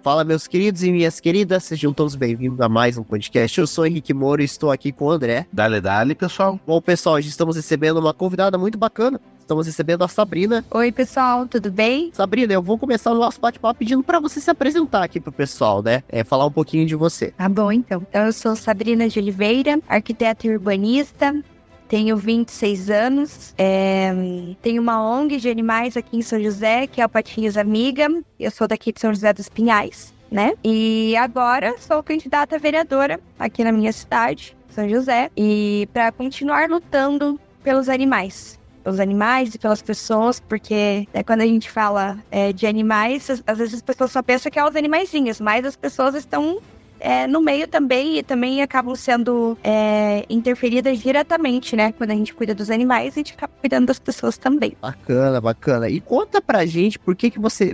Fala, meus queridos e minhas queridas, sejam todos bem-vindos a mais um podcast. Eu sou Henrique Moura e estou aqui com o André. Dale, pessoal. Bom, pessoal, hoje estamos recebendo uma convidada muito bacana. Estamos recebendo a Sabrina. Oi, pessoal, tudo bem? Sabrina, eu vou começar o nosso bate-papo pedindo para você se apresentar aqui pro pessoal, né? Falar um pouquinho de você. Tá bom, então. Eu sou Sabrina de Oliveira, arquiteta e urbanista. Tenho 26 anos, tenho uma ONG de animais aqui em São José, que é o Patinhos Amiga. Eu sou daqui de São José dos Pinhais, né? E agora sou candidata a vereadora aqui na minha cidade, São José. E para continuar lutando pelos animais e pelas pessoas, porque quando a gente fala de animais, às vezes as pessoas só pensam que é os animaizinhos, mas as pessoas estão no meio também, e também acabam sendo interferidas diretamente, né? Quando a gente cuida dos animais, a gente acaba cuidando das pessoas também. Bacana. E conta pra gente por que você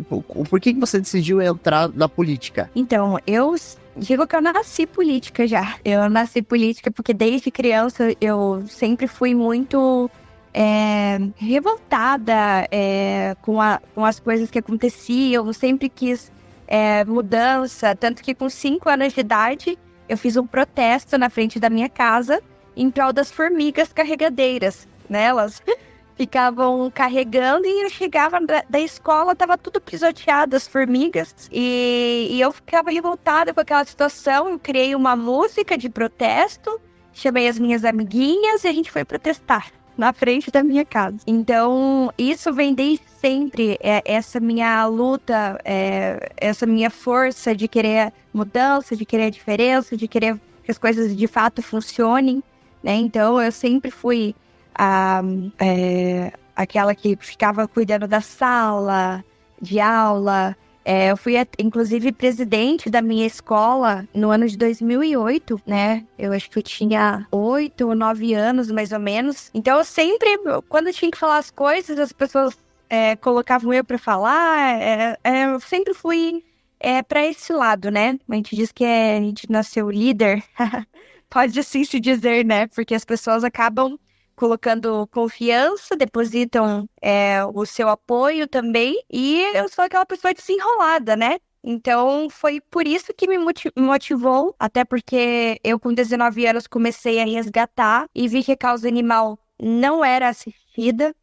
decidiu entrar na política? Então, eu digo que eu nasci política já. Eu nasci política porque desde criança eu sempre fui muito revoltada com as coisas que aconteciam. Eu sempre quis mudança, tanto que com 5 anos de idade eu fiz um protesto na frente da minha casa em prol das formigas carregadeiras, né? Elas ficavam carregando e eu chegava da escola, tava tudo pisoteado, as formigas, e eu ficava revoltada com aquela situação. Eu criei uma música de protesto, chamei as minhas amiguinhas e a gente foi protestar na frente da minha casa. Então, isso vem desde sempre, essa minha luta, essa minha força de querer mudança, de querer diferença, de querer que as coisas de fato funcionem, né? Então, eu sempre fui aquela que ficava cuidando da sala, de aula. Eu fui, inclusive, presidente da minha escola no ano de 2008, né? Eu acho que eu tinha 8 ou 9 anos, mais ou menos. Então, eu sempre, quando eu tinha que falar as coisas, as pessoas colocavam eu para falar. Eu sempre fui para esse lado, né? A gente diz que a gente nasceu líder. Pode assim se dizer, né? Porque as pessoas acabam colocando confiança, depositam o seu apoio também, e eu sou aquela pessoa desenrolada, né? Então, foi por isso que me motivou, até porque eu com 19 anos comecei a resgatar e vi que a causa animal não era assistida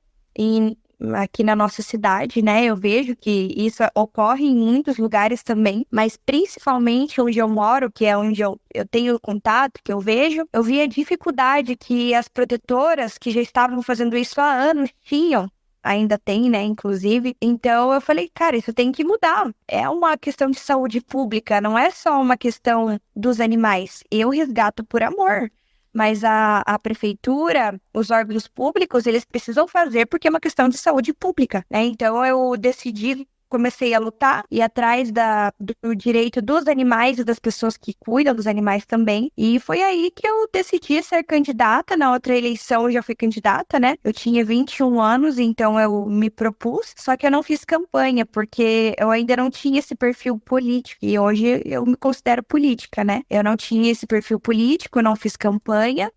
aqui na nossa cidade, né? Eu vejo que isso ocorre em muitos lugares também, mas principalmente onde eu moro, que é onde eu tenho contato, que eu vi a dificuldade que as protetoras que já estavam fazendo isso há anos tinham. Ainda tem, né, inclusive. Então eu falei, cara, isso tem que mudar. É uma questão de saúde pública, não é só uma questão dos animais. Eu resgato por amor. Mas a prefeitura, os órgãos públicos, eles precisam fazer porque é uma questão de saúde pública, né? Então eu comecei a lutar e atrás do direito dos animais e das pessoas que cuidam dos animais também. E foi aí que eu decidi ser candidata. Na outra eleição eu já fui candidata, né? Eu tinha 21 anos, então eu me propus, só que eu não fiz campanha, porque eu ainda não tinha esse perfil político. E hoje eu me considero política, né? Eu não tinha esse perfil político, eu não fiz campanha,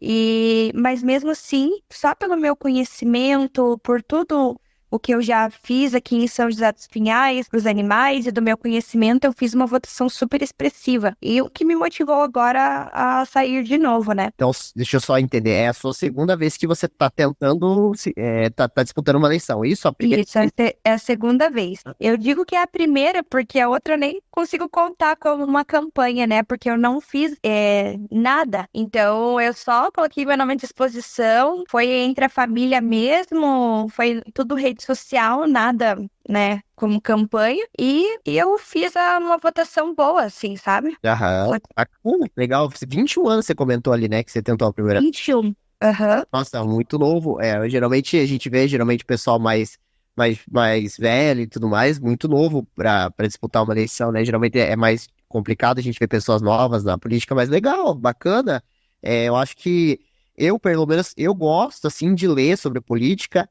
mas mesmo assim, só pelo meu conhecimento, por tudo o que eu já fiz aqui em São José dos Pinhais, para os animais, e do meu conhecimento, eu fiz uma votação super expressiva. E o que me motivou agora a sair de novo, né? Então, deixa eu só entender, é a sua segunda vez que você tá tentando, tá disputando uma eleição, isso? Isso, é a segunda vez. Eu digo que é a primeira, porque a outra eu nem consigo contar como uma campanha, né? Porque eu não fiz nada. Então, eu só coloquei meu nome à disposição, foi entre a família mesmo, foi tudo rede social, nada, né, como campanha, e eu fiz uma votação boa, assim, sabe? Aham, legal. 21 anos você comentou ali, né, que você tentou a primeira. 21. Aham. Nossa, muito novo. Geralmente a gente vê, o pessoal mais velho e tudo mais, muito novo pra disputar uma eleição, né? Geralmente é mais complicado a gente ver pessoas novas na política, mas legal, bacana. Eu acho que pelo menos, eu gosto, assim, de ler sobre política.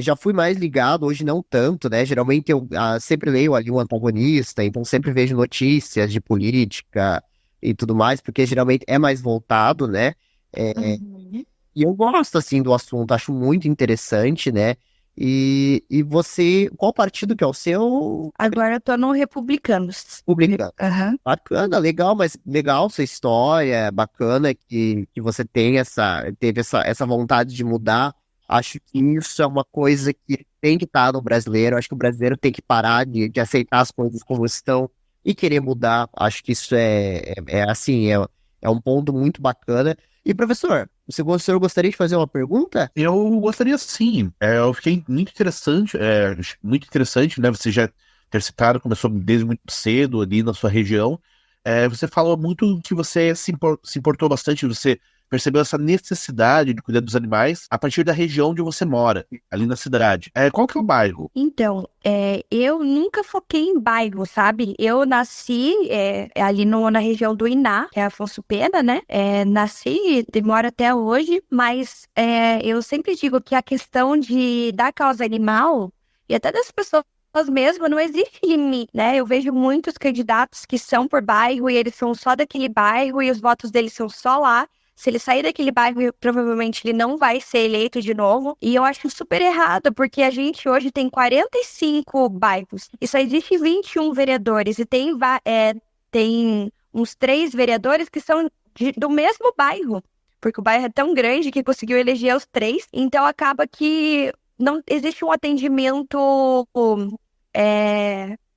Já fui mais ligado, hoje não tanto, né? Geralmente eu sempre leio ali um antagonista, então sempre vejo notícias de política e tudo mais, porque geralmente é mais voltado, né? Uhum. E eu gosto, assim, do assunto, acho muito interessante, né? E você, qual partido que é o seu? Agora eu tô no Republicanos. Republicano. Aham. Bacana, legal, mas legal sua história, bacana que você teve essa vontade de mudar. Acho que isso é uma coisa que tem que estar no brasileiro. Acho que o brasileiro tem que parar de aceitar as coisas como estão e querer mudar. Acho que isso é um ponto muito bacana. E professor, o senhor gostaria de fazer uma pergunta? Eu gostaria sim. Eu fiquei muito interessante, né? Você já ter citado, começou desde muito cedo ali na sua região. Você falou muito que você se importou bastante, você percebeu essa necessidade de cuidar dos animais a partir da região onde você mora, ali na cidade. Qual que é o bairro? Então, eu nunca foquei em bairro, sabe? Eu nasci ali na região do Iná, que é Afonso Pena, né? Nasci e moro até hoje, mas eu sempre digo que a questão da causa animal e até das pessoas mesmo, não existe limite, né? Eu vejo muitos candidatos que são por bairro e eles são só daquele bairro e os votos deles são só lá. Se ele sair daquele bairro, provavelmente ele não vai ser eleito de novo. E eu acho super errado, porque a gente hoje tem 45 bairros e só existe 21 vereadores. E tem uns 3 vereadores que são do mesmo bairro, porque o bairro é tão grande que conseguiu eleger os 3. Então acaba que não existe um atendimento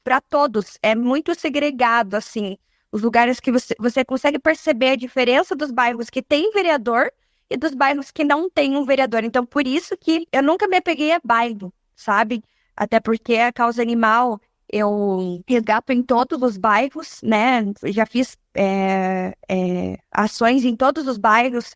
para todos. É muito segregado, assim. Os lugares que você consegue perceber a diferença dos bairros que tem vereador e dos bairros que não tem um vereador. Então, por isso que eu nunca me apeguei a bairro, sabe? Até porque a causa animal eu resgato em todos os bairros, né? Já fiz ações em todos os bairros,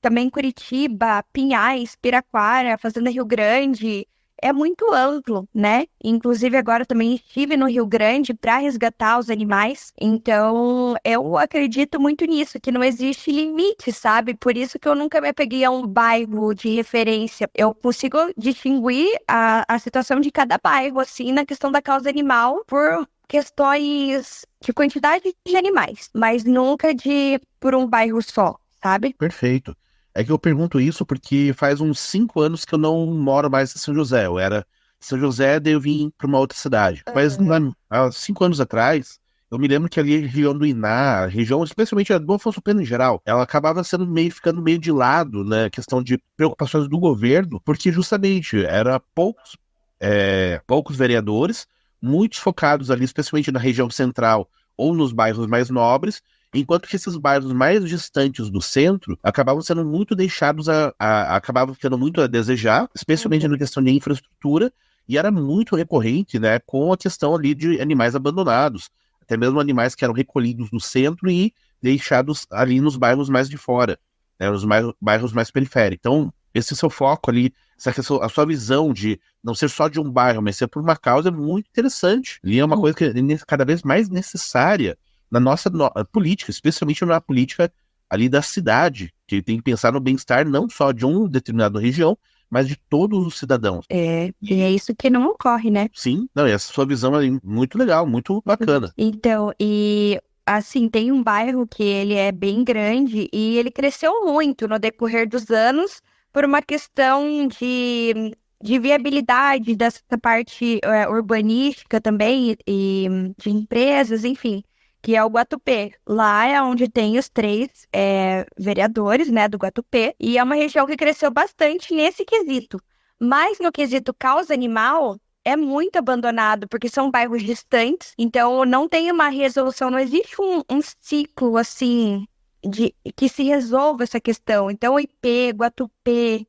também Curitiba, Pinhais, Piraquara, Fazenda Rio Grande. É muito amplo, né? Inclusive, agora também estive no Rio Grande para resgatar os animais. Então, eu acredito muito nisso, que não existe limite, sabe? Por isso que eu nunca me apeguei a um bairro de referência. Eu consigo distinguir a situação de cada bairro, assim, na questão da causa animal, por questões de quantidade de animais, mas nunca por um bairro só, sabe? Perfeito. É que eu pergunto isso porque faz uns 5 anos que eu não moro mais em São José. Eu era em São José, daí eu vim para uma outra cidade. Mas há 5 anos atrás, eu me lembro que ali a região do Iná, a região, especialmente a do Afonso Pena em geral, ela acabava ficando meio de lado, né? Questão de preocupações do governo, porque justamente era poucos vereadores, muitos focados ali, especialmente na região central ou nos bairros mais nobres, enquanto que esses bairros mais distantes do centro acabavam sendo muito deixados acabavam ficando muito a desejar, especialmente na questão de infraestrutura, e era muito recorrente, né, com a questão ali de animais abandonados, até mesmo animais que eram recolhidos no centro e deixados ali nos bairros mais de fora, né, nos bairros mais periféricos. Então, esse seu foco ali, a sua visão de não ser só de um bairro, mas ser por uma causa é muito interessante. E é uma coisa que é cada vez mais necessária na nossa política, especialmente na política ali da cidade, que tem que pensar no bem-estar não só de uma determinada região, mas de todos os cidadãos. E é isso que não ocorre, né? Sim, não, e essa sua visão é muito legal, muito bacana. Então, assim, tem um bairro que ele é bem grande e ele cresceu muito no decorrer dos anos por uma questão de viabilidade dessa parte urbanística também e de empresas, enfim, que é o Guatupê. Lá é onde tem os 3 vereadores, né, do Guatupê, e é uma região que cresceu bastante nesse quesito. Mas no quesito causa animal, é muito abandonado, porque são bairros distantes, então não tem uma resolução, não existe um ciclo, assim, que se resolva essa questão. Então, IP, Guatupê,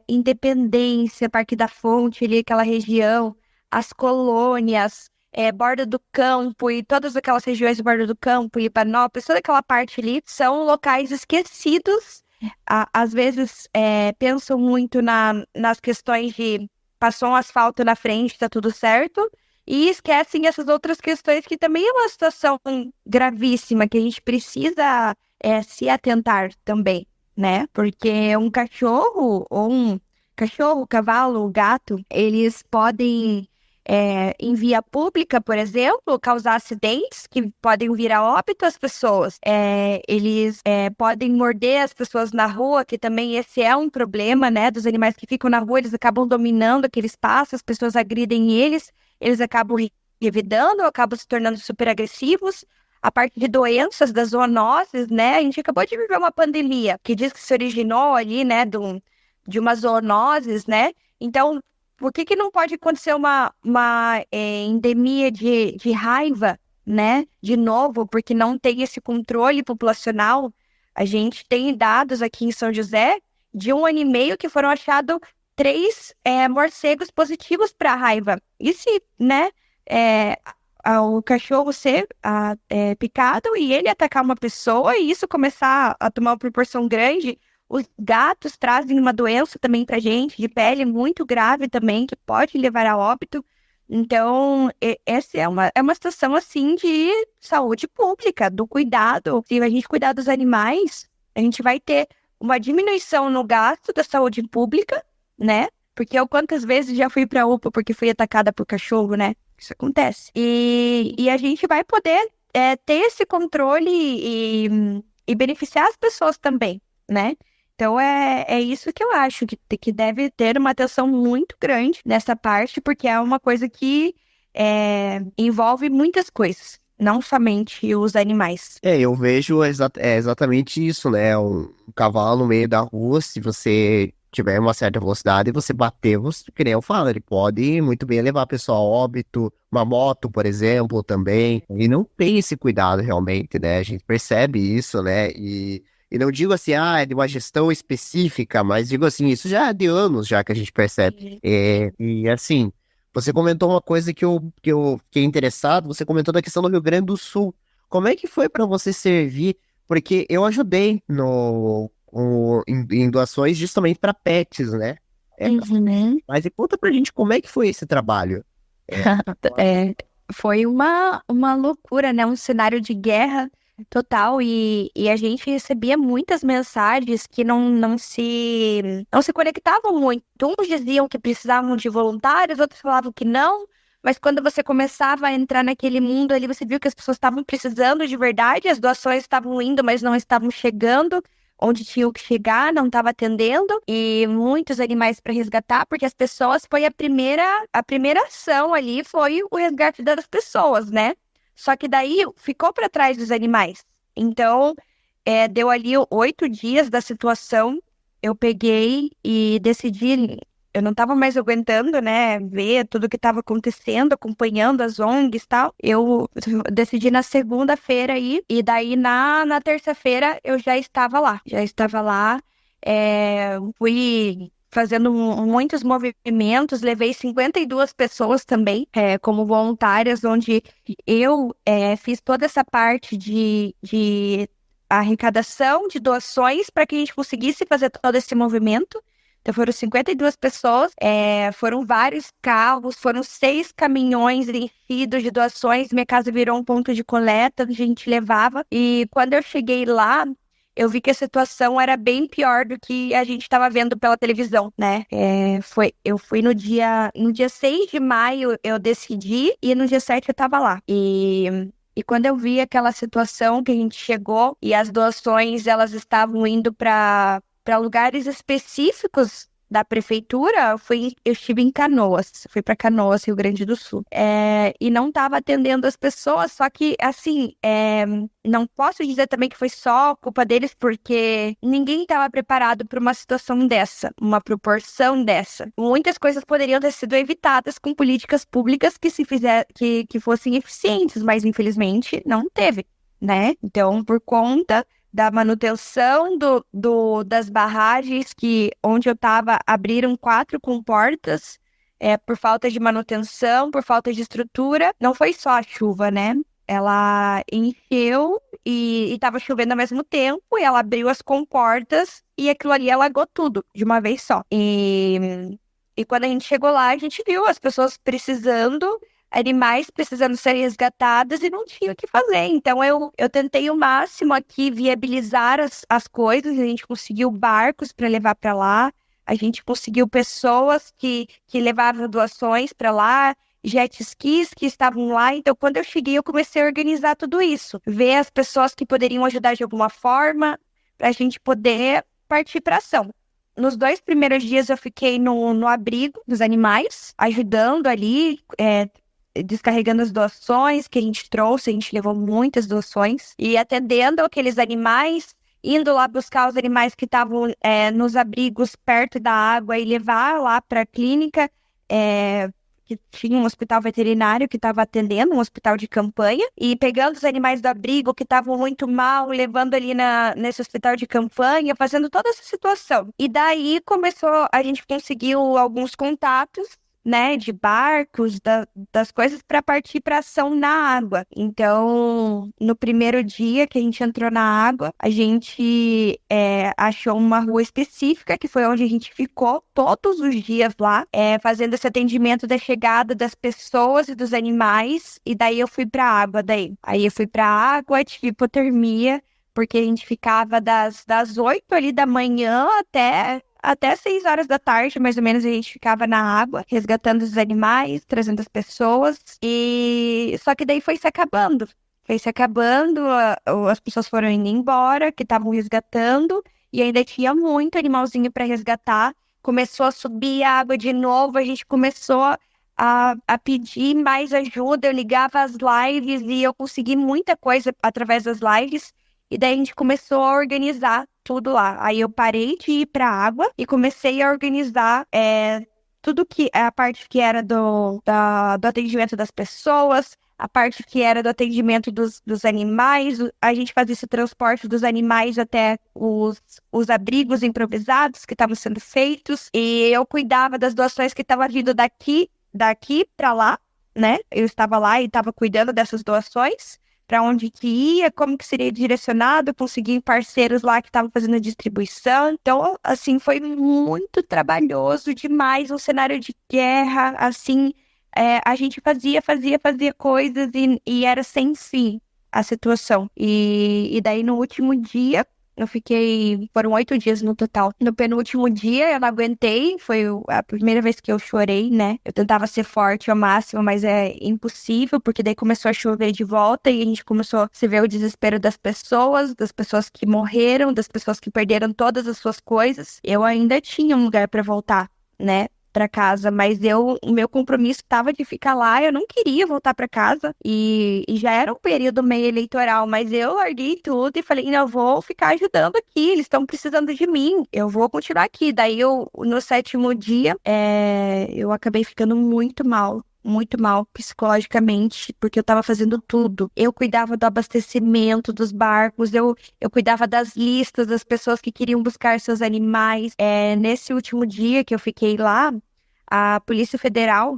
Independência, Parque da Fonte, ali, aquela região, as colônias, Borda do Campo e todas aquelas regiões de Borda do Campo, Lipanópolis, toda aquela parte ali, são locais esquecidos. Às vezes, pensam muito nas questões de passou um asfalto na frente, tá tudo certo, e esquecem essas outras questões que também é uma situação gravíssima, que a gente precisa se atentar também, né? Porque um cachorro, cavalo, gato, eles podem em via pública, por exemplo, causar acidentes que podem vir a óbito as pessoas. Eles podem morder as pessoas na rua, que também esse é um problema, né, dos animais que ficam na rua, eles acabam dominando aquele espaço, as pessoas agridem eles acabam revidando, acabam se tornando super agressivos. A parte de doenças, das zoonoses, né, a gente acabou de viver uma pandemia que diz que se originou ali, né, de uma zoonoses, né, então por que não pode acontecer uma endemia de raiva, né? De novo, porque não tem esse controle populacional. A gente tem dados aqui em São José de 1 ano e meio que foram achados 3 morcegos positivos para a raiva. E se, né, o cachorro ser picado e ele atacar uma pessoa e isso começar a tomar uma proporção grande. Os gatos trazem uma doença também pra gente, de pele muito grave também, que pode levar a óbito. Então, essa é uma situação, assim, de saúde pública, do cuidado. Se a gente cuidar dos animais, a gente vai ter uma diminuição no gasto da saúde pública, né? Porque eu quantas vezes já fui pra UPA porque fui atacada por cachorro, né? Isso acontece. E a gente vai poder ter esse controle e beneficiar as pessoas também, né? Então, é isso que eu acho, que deve ter uma atenção muito grande nessa parte, porque é uma coisa que envolve muitas coisas, não somente os animais. Eu vejo exatamente isso, né? Um cavalo no meio da rua, se você tiver uma certa velocidade e você bater, que nem eu falo, ele pode muito bem levar a pessoa a óbito, uma moto, por exemplo, também. E não tem esse cuidado realmente, né? A gente percebe isso, né? E não digo assim, é de uma gestão específica, mas digo assim, isso já é de anos já que a gente percebe. E assim, você comentou uma coisa que eu fiquei interessado, você comentou da questão do Rio Grande do Sul. Como é que foi para você servir? Porque eu ajudei em doações justamente para pets, né? Uhum. Mas conta pra gente como é que foi esse trabalho. Foi uma loucura, né? Um cenário de guerra total e a gente recebia muitas mensagens que não se conectavam muito. Uns diziam que precisavam de voluntários, outros falavam que não, mas quando você começava a entrar naquele mundo ali, você viu que as pessoas estavam precisando de verdade, as doações estavam indo, mas não estavam chegando onde tinham que chegar, não estava atendendo, e muitos animais para resgatar, porque as pessoas, foi a primeira ação ali, foi o resgate das pessoas, né? Só que daí ficou para trás dos animais. Então, deu ali 8 dias da situação, eu peguei e decidi, eu não estava mais aguentando, né, ver tudo que estava acontecendo, acompanhando as ONGs e tal. Eu decidi na segunda-feira aí, e daí na terça-feira eu já estava lá. Fui fazendo muitos movimentos, levei 52 pessoas também como voluntárias, onde eu fiz toda essa parte de arrecadação de doações para que a gente conseguisse fazer todo esse movimento. Então foram 52 pessoas, foram vários carros, foram 6 caminhões enchidos de doações, minha casa virou um ponto de coleta, a gente levava, e quando eu cheguei lá, eu vi que a situação era bem pior do que a gente estava vendo pela televisão, né? Eu fui no dia 6 de maio, eu decidi, e no dia 7 eu estava lá. E quando eu vi aquela situação que a gente chegou, e as doações, elas estavam indo para lugares específicos da prefeitura, eu estive em Canoas, fui para Canoas, Rio Grande do Sul, e não estava atendendo as pessoas, só que, assim, não posso dizer também que foi só culpa deles, porque ninguém estava preparado para uma situação dessa, uma proporção dessa. Muitas coisas poderiam ter sido evitadas com políticas públicas que fossem eficientes, mas infelizmente não teve, né? Então, por conta da manutenção das barragens, onde eu estava, abriram 4 comportas por falta de manutenção, por falta de estrutura. Não foi só a chuva, né? Ela encheu e estava chovendo ao mesmo tempo, e ela abriu as comportas e aquilo ali alagou tudo de uma vez só. E quando a gente chegou lá, a gente viu as pessoas precisando, animais precisando ser resgatados e não tinha o que fazer. Então eu tentei o máximo aqui viabilizar as coisas, a gente conseguiu barcos para levar para lá, a gente conseguiu pessoas que levavam doações para lá, jet skis que estavam lá. Então, quando eu cheguei, eu comecei a organizar tudo isso. Ver as pessoas que poderiam ajudar de alguma forma, para a gente poder partir para ação. Nos 2 primeiros dias, eu fiquei no abrigo dos animais, ajudando ali, descarregando as doações que a gente trouxe. A gente levou muitas doações. E atendendo aqueles animais, indo lá buscar os animais que estavam nos abrigos perto da água e levar lá para a clínica, que tinha um hospital veterinário que estava atendendo, um hospital de campanha, e pegando os animais do abrigo que estavam muito mal, levando ali nesse hospital de campanha, fazendo toda essa situação. E daí a gente conseguiu alguns contatos, né, de barcos, das coisas para partir para ação na água. Então, no primeiro dia que a gente entrou na água, a gente achou uma rua específica, que foi onde a gente ficou todos os dias lá, fazendo esse atendimento da chegada das pessoas e dos animais, e daí eu fui para a água daí. Aí eu fui para a água, tive hipotermia, porque a gente ficava das 8 ali da manhã até 6 horas da tarde, mais ou menos, a gente ficava na água, resgatando os animais, trazendo as pessoas. E só que daí foi se acabando. Foi se acabando, as pessoas foram indo embora, que estavam resgatando, e ainda tinha muito animalzinho para resgatar. Começou a subir a água de novo, a gente começou a pedir mais ajuda. Eu ligava as lives e eu consegui muita coisa através das lives. E daí a gente começou a organizar tudo lá. Aí eu parei de ir para a água e comecei a organizar tudo que a parte que era do atendimento das pessoas, a parte que era do atendimento dos animais. A gente fazia esse transporte dos animais até os abrigos improvisados que estavam sendo feitos. E eu cuidava das doações que estavam vindo daqui para lá, né? Eu estava lá e estava cuidando dessas doações, para onde que ia, como que seria direcionado, consegui parceiros lá que estavam fazendo a distribuição. Então, assim, foi muito trabalhoso demais, um cenário de guerra, assim, a gente fazia coisas e era sem fim a situação. E daí, no último dia, foram 8 dias no total. No penúltimo dia, eu não aguentei, foi a primeira vez que eu chorei, né? Eu tentava ser forte ao máximo, mas é impossível, porque daí começou a chover de volta e a gente começou a ver o desespero das pessoas que morreram, das pessoas que perderam todas as suas coisas. Eu ainda tinha um lugar para voltar, né? Para casa, mas o meu compromisso estava de ficar lá. Eu não queria voltar para casa e já era um período meio eleitoral, mas eu larguei tudo e falei, não, eu vou ficar ajudando aqui, eles estão precisando de mim, eu vou continuar aqui. Daí no 7º dia, eu acabei ficando muito mal psicologicamente, porque eu tava fazendo tudo. Eu cuidava do abastecimento dos barcos, eu cuidava das listas das pessoas que queriam buscar seus animais. Nesse último dia que eu fiquei lá, a Polícia Federal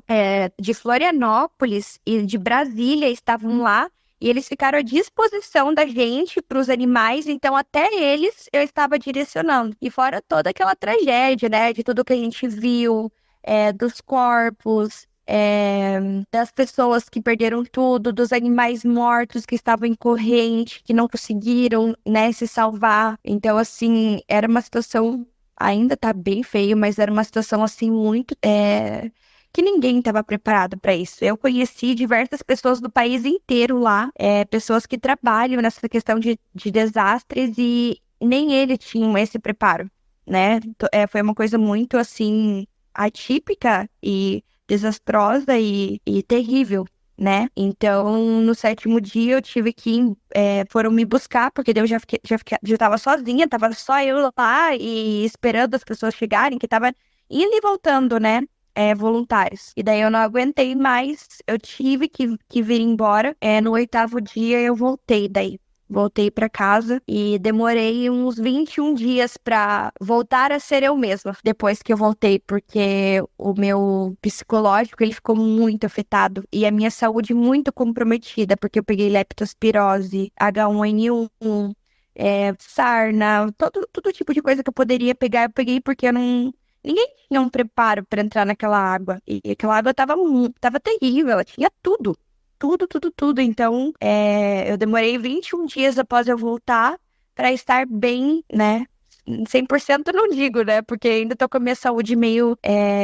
de Florianópolis e de Brasília estavam lá, e eles ficaram à disposição da gente para os animais, então até eles eu estava direcionando. E fora toda aquela tragédia, né, de tudo que a gente viu, dos corpos, das pessoas que perderam tudo, dos animais mortos que estavam em corrente, que não conseguiram, né, se salvar. Então, assim, era uma situação, ainda tá bem feio, mas era uma situação, assim, muito, que ninguém estava preparado para isso. Eu conheci diversas pessoas do país inteiro lá, pessoas que trabalham nessa questão de desastres, e nem eles tinham esse preparo, né? Foi uma coisa muito, assim, atípica e desastrosa e terrível, né? Então, no 7º dia, eu tive que foram me buscar, porque daí eu já tava sozinha, tava só eu lá e esperando as pessoas chegarem, que tava indo e voltando, né? Voluntários. E daí eu não aguentei mais, eu tive que vir embora. No 8º dia, eu voltei daí. Voltei para casa e demorei uns 21 dias para voltar a ser eu mesma depois que eu voltei, porque o meu psicológico ele ficou muito afetado e a minha saúde muito comprometida, porque eu peguei leptospirose, H1N1, sarna, todo tipo de coisa que eu poderia pegar, eu peguei porque eu não... Ninguém tinha um preparo para entrar naquela água. E aquela água tava terrível, ela tinha tudo. Tudo. Então, eu demorei 21 dias após eu voltar para estar bem, né? 100% não digo, né? Porque ainda tô com a minha saúde meio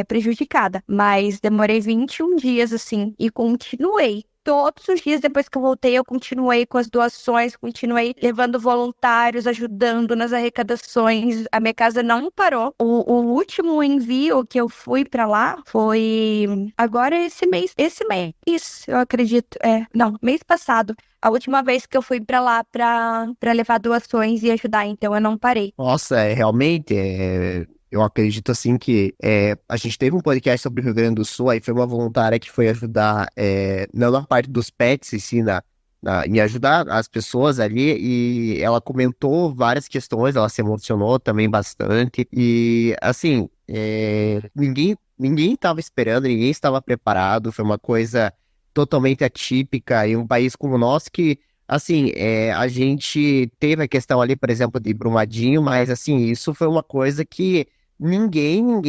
prejudicada. Mas demorei 21 dias, assim, e continuei. Todos os dias depois que eu voltei, eu continuei com as doações, continuei levando voluntários, ajudando nas arrecadações. A minha casa não parou. O último envio que eu fui pra lá foi agora esse mês. Isso, eu acredito. Não, mês passado. A última vez que eu fui pra lá pra levar doações e ajudar, então eu não parei. Nossa, realmente, eu acredito assim que a gente teve um podcast sobre o Rio Grande do Sul, aí foi uma voluntária que foi ajudar, não na parte dos pets, e sim em ajudar as pessoas ali, e ela comentou várias questões, ela se emocionou também bastante, e assim, ninguém estava esperando, ninguém estava preparado, foi uma coisa totalmente atípica, em um país como o nosso que assim, a gente teve a questão ali, por exemplo, de Brumadinho, mas assim, isso foi uma coisa que ninguém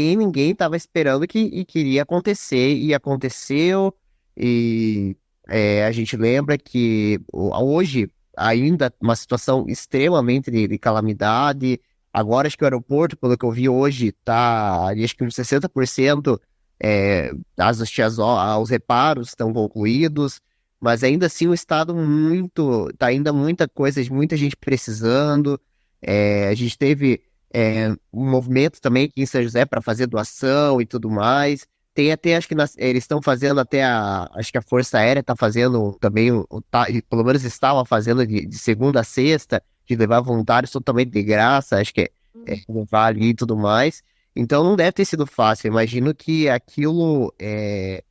estava esperando que iria acontecer, e aconteceu, e a gente lembra que hoje ainda uma situação extremamente de calamidade. Agora acho que o aeroporto, pelo que eu vi hoje, tá ali, acho que uns 60%, os reparos estão concluídos. Mas ainda assim o estado tá ainda muita coisa, muita gente precisando. A gente teve um movimento também aqui em São José para fazer doação e tudo mais. Tem até, acho que eles estão fazendo até acho que a Força Aérea está fazendo também, pelo menos estava fazendo de segunda a sexta, de levar voluntários totalmente de graça, acho que levar ali e tudo mais. Então não deve ter sido fácil. Eu imagino que aquilo é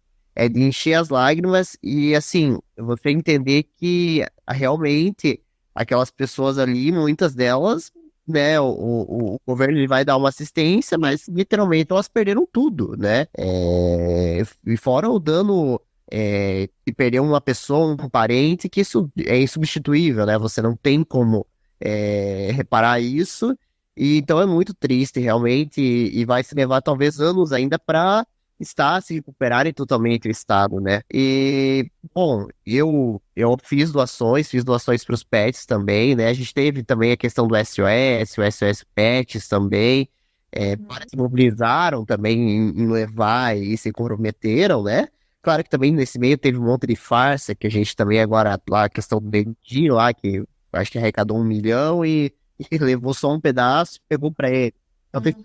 de encher as lágrimas e, assim, você entender que realmente aquelas pessoas ali, muitas delas, né, o governo ele vai dar uma assistência, mas literalmente elas perderam tudo, né? E fora o dano de perder uma pessoa, um parente, que isso é insubstituível, né? Você não tem como reparar isso, e então é muito triste, realmente, e vai se levar talvez anos ainda para se recuperarem totalmente o estado, né? E, bom, eu fiz doações para os pets também, né? A gente teve também a questão do SOS, o SOS Pets também, vários se mobilizaram também em levar e se comprometeram, né? Claro que também nesse meio teve um monte de farsa, que a gente também agora, lá a questão do Dentinho lá, que acho que arrecadou 1 milhão e levou só um pedaço e pegou para ele. Então tem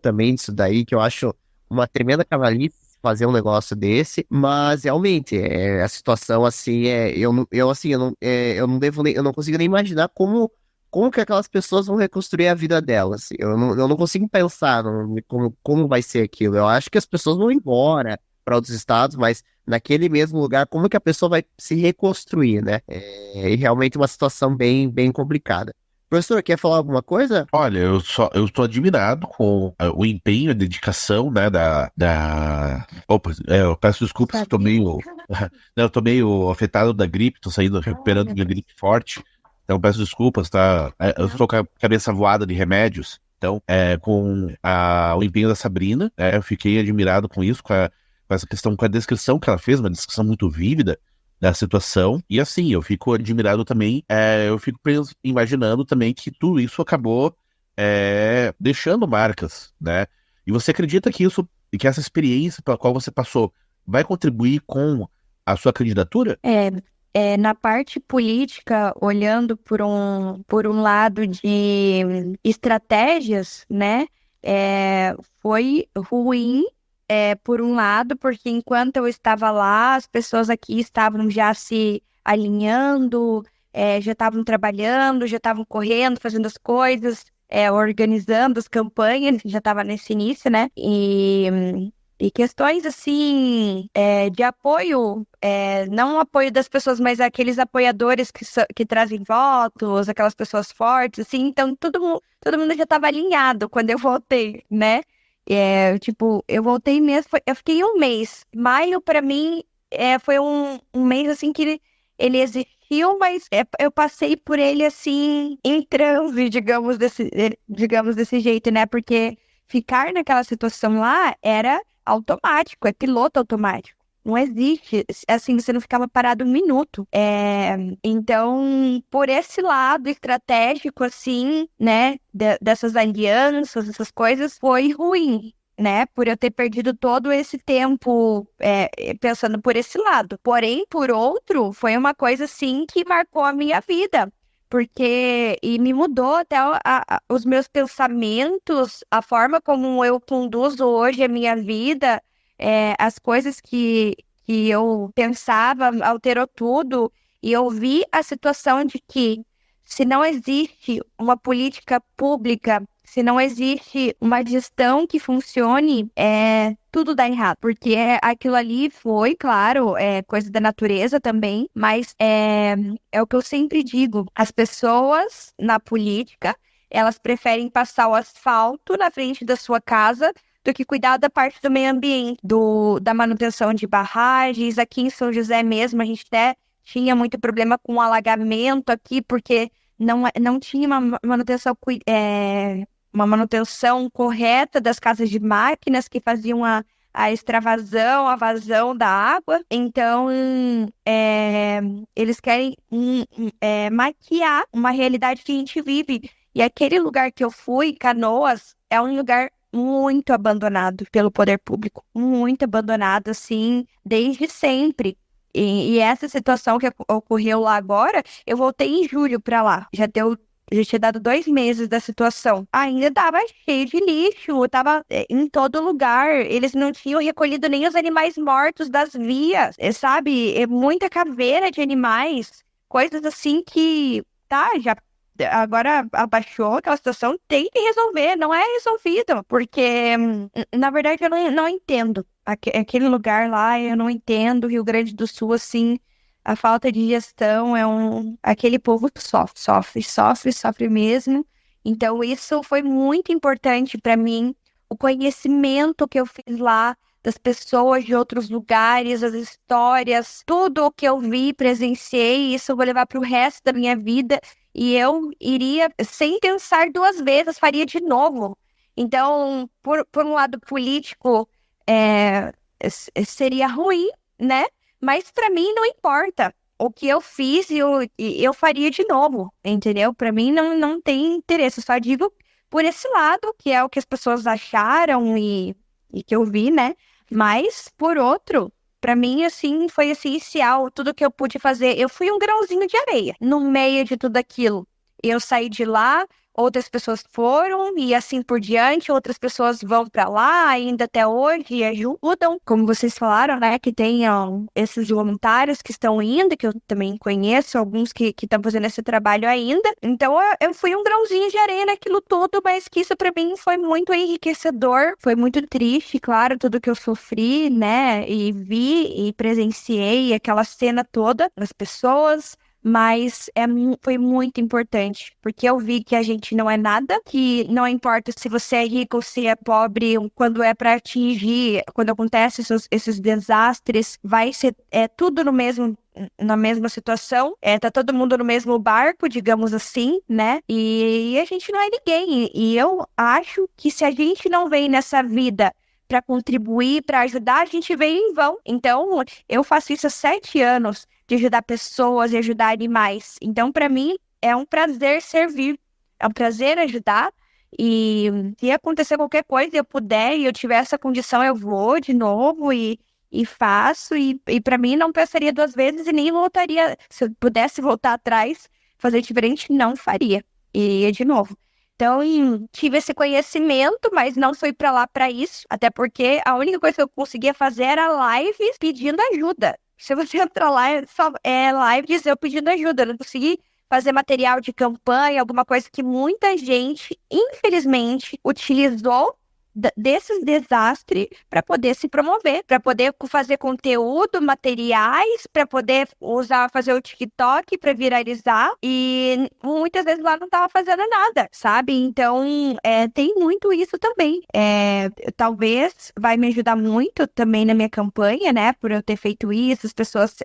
também disso daí, que eu acho uma tremenda cavalice fazer um negócio desse, mas realmente a situação assim eu não consigo nem imaginar como que aquelas pessoas vão reconstruir a vida delas. Eu não consigo pensar como vai ser aquilo. Eu acho que as pessoas vão embora para outros estados, mas naquele mesmo lugar, como que a pessoa vai se reconstruir, né? E realmente uma situação bem, bem complicada. Professor, quer falar alguma coisa? Olha, eu estou admirado com o empenho, a dedicação, né, Opa, eu peço desculpas, eu tô meio, né, eu tô meio afetado da gripe, tô recuperando da gripe forte, então peço desculpas, tá? Eu estou com a cabeça voada de remédios, então, com o empenho da Sabrina, eu fiquei admirado com isso, com essa questão, com a descrição que ela fez, uma descrição muito vívida da situação, e assim, eu fico admirado também, eu fico imaginando também que tudo isso acabou deixando marcas, né? E você acredita que essa experiência pela qual você passou vai contribuir com a sua candidatura? Na parte política, olhando por um lado de estratégias, né? Foi ruim. Por um lado, porque enquanto eu estava lá, as pessoas aqui estavam já se alinhando, já estavam trabalhando, já estavam correndo, fazendo as coisas, organizando as campanhas, já estava nesse início, né? E questões, assim, de apoio, não o apoio das pessoas, mas aqueles apoiadores que trazem votos, aquelas pessoas fortes, assim, então todo mundo já estava alinhado quando eu voltei, né? Eu voltei mesmo, eu fiquei um mês. Maio, pra mim, foi um mês, assim, que ele existiu, mas eu passei por ele, assim, em transe, digamos desse jeito, né? Porque ficar naquela situação lá era automático, é piloto automático, Não existe. Assim, você não ficava parado um minuto. Então, por esse lado estratégico, assim, né, dessas alianças, essas coisas, foi ruim, né, por eu ter perdido todo esse tempo pensando por esse lado. Porém, por outro, foi uma coisa, assim, que marcou a minha vida. E me mudou até os meus pensamentos, a forma como eu conduzo hoje a minha vida, as coisas que eu pensava, alterou tudo, e eu vi a situação de que se não existe uma política pública, se não existe uma gestão que funcione, tudo dá errado. Porque aquilo ali foi, claro, coisa da natureza também, mas é o que eu sempre digo. As pessoas na política, elas preferem passar o asfalto na frente da sua casa do que cuidar da parte do meio ambiente, da manutenção de barragens. Aqui em São José mesmo, a gente até tinha muito problema com alagamento aqui, porque não tinha uma manutenção correta das casas de máquinas que faziam a extravasão, a vazão da água. Então, eles querem maquiar uma realidade que a gente vive. E aquele lugar que eu fui, Canoas, é um lugar muito abandonado pelo poder público. Muito abandonado, assim, desde sempre. E essa situação que ocorreu lá agora, eu voltei em julho para lá. Já tinha dado 2 meses da situação. Ainda tava cheio de lixo, tava em todo lugar. Eles não tinham recolhido nem os animais mortos das vias, sabe? Muita caveira de animais, coisas assim que, já agora abaixou aquela situação, tem que resolver, não é resolvido, porque, na verdade, eu não entendo. Aquele lugar lá, eu não entendo. Rio Grande do Sul, assim, a falta de gestão aquele povo que sofre mesmo. Então, isso foi muito importante para mim, o conhecimento que eu fiz lá, das pessoas de outros lugares, as histórias, tudo o que eu vi, presenciei, isso eu vou levar para o resto da minha vida, e eu iria, sem pensar 2 vezes, faria de novo. Então, por um lado político, seria ruim, né? Mas para mim não importa. O que eu fiz, eu faria de novo, entendeu? Para mim não tem interesse. Eu só digo por esse lado, que é o que as pessoas acharam e que eu vi, né? Mas, por outro, para mim, assim, foi essencial tudo que eu pude fazer. Eu fui um grãozinho de areia no meio de tudo aquilo. Eu saí de lá, outras pessoas foram e assim por diante, outras pessoas vão para lá ainda até hoje e ajudam, como vocês falaram, né, que tem esses voluntários que estão indo, que eu também conheço, alguns que estão fazendo esse trabalho ainda. Então eu fui um grãozinho de areia naquilo tudo, mas que isso para mim foi muito enriquecedor, foi muito triste, claro, tudo que eu sofri, né, e vi e presenciei aquela cena toda, as pessoas. Mas foi muito importante, porque eu vi que a gente não é nada, que não importa se você é rico ou se é pobre, quando é para atingir, quando acontece esses desastres, vai ser tudo na mesma situação, tá todo mundo no mesmo barco, digamos assim, né? E a gente não é ninguém. E eu acho que se a gente não vem nessa vida para contribuir, para ajudar, a gente veio em vão. Então, eu faço isso há 7 anos, de ajudar pessoas e ajudar animais. Então, para mim, é um prazer servir, é um prazer ajudar. E se acontecer qualquer coisa, eu puder e eu tiver essa condição, eu vou de novo e faço. E para mim, não pensaria 2 vezes e nem voltaria. Se eu pudesse voltar atrás, fazer diferente, não faria. E ia de novo. Então, tive esse conhecimento, mas não fui pra lá pra isso, até porque a única coisa que eu conseguia fazer era lives pedindo ajuda. Se você entrar lá, só lives eu pedindo ajuda. Eu não consegui fazer material de campanha, alguma coisa que muita gente, infelizmente, utilizou desses desastres para poder se promover, para poder fazer conteúdo, materiais, para poder fazer o TikTok para viralizar, e muitas vezes lá não estava fazendo nada, sabe? Então, tem muito isso também. Talvez vai me ajudar muito também na minha campanha, né? Por eu ter feito isso, as pessoas,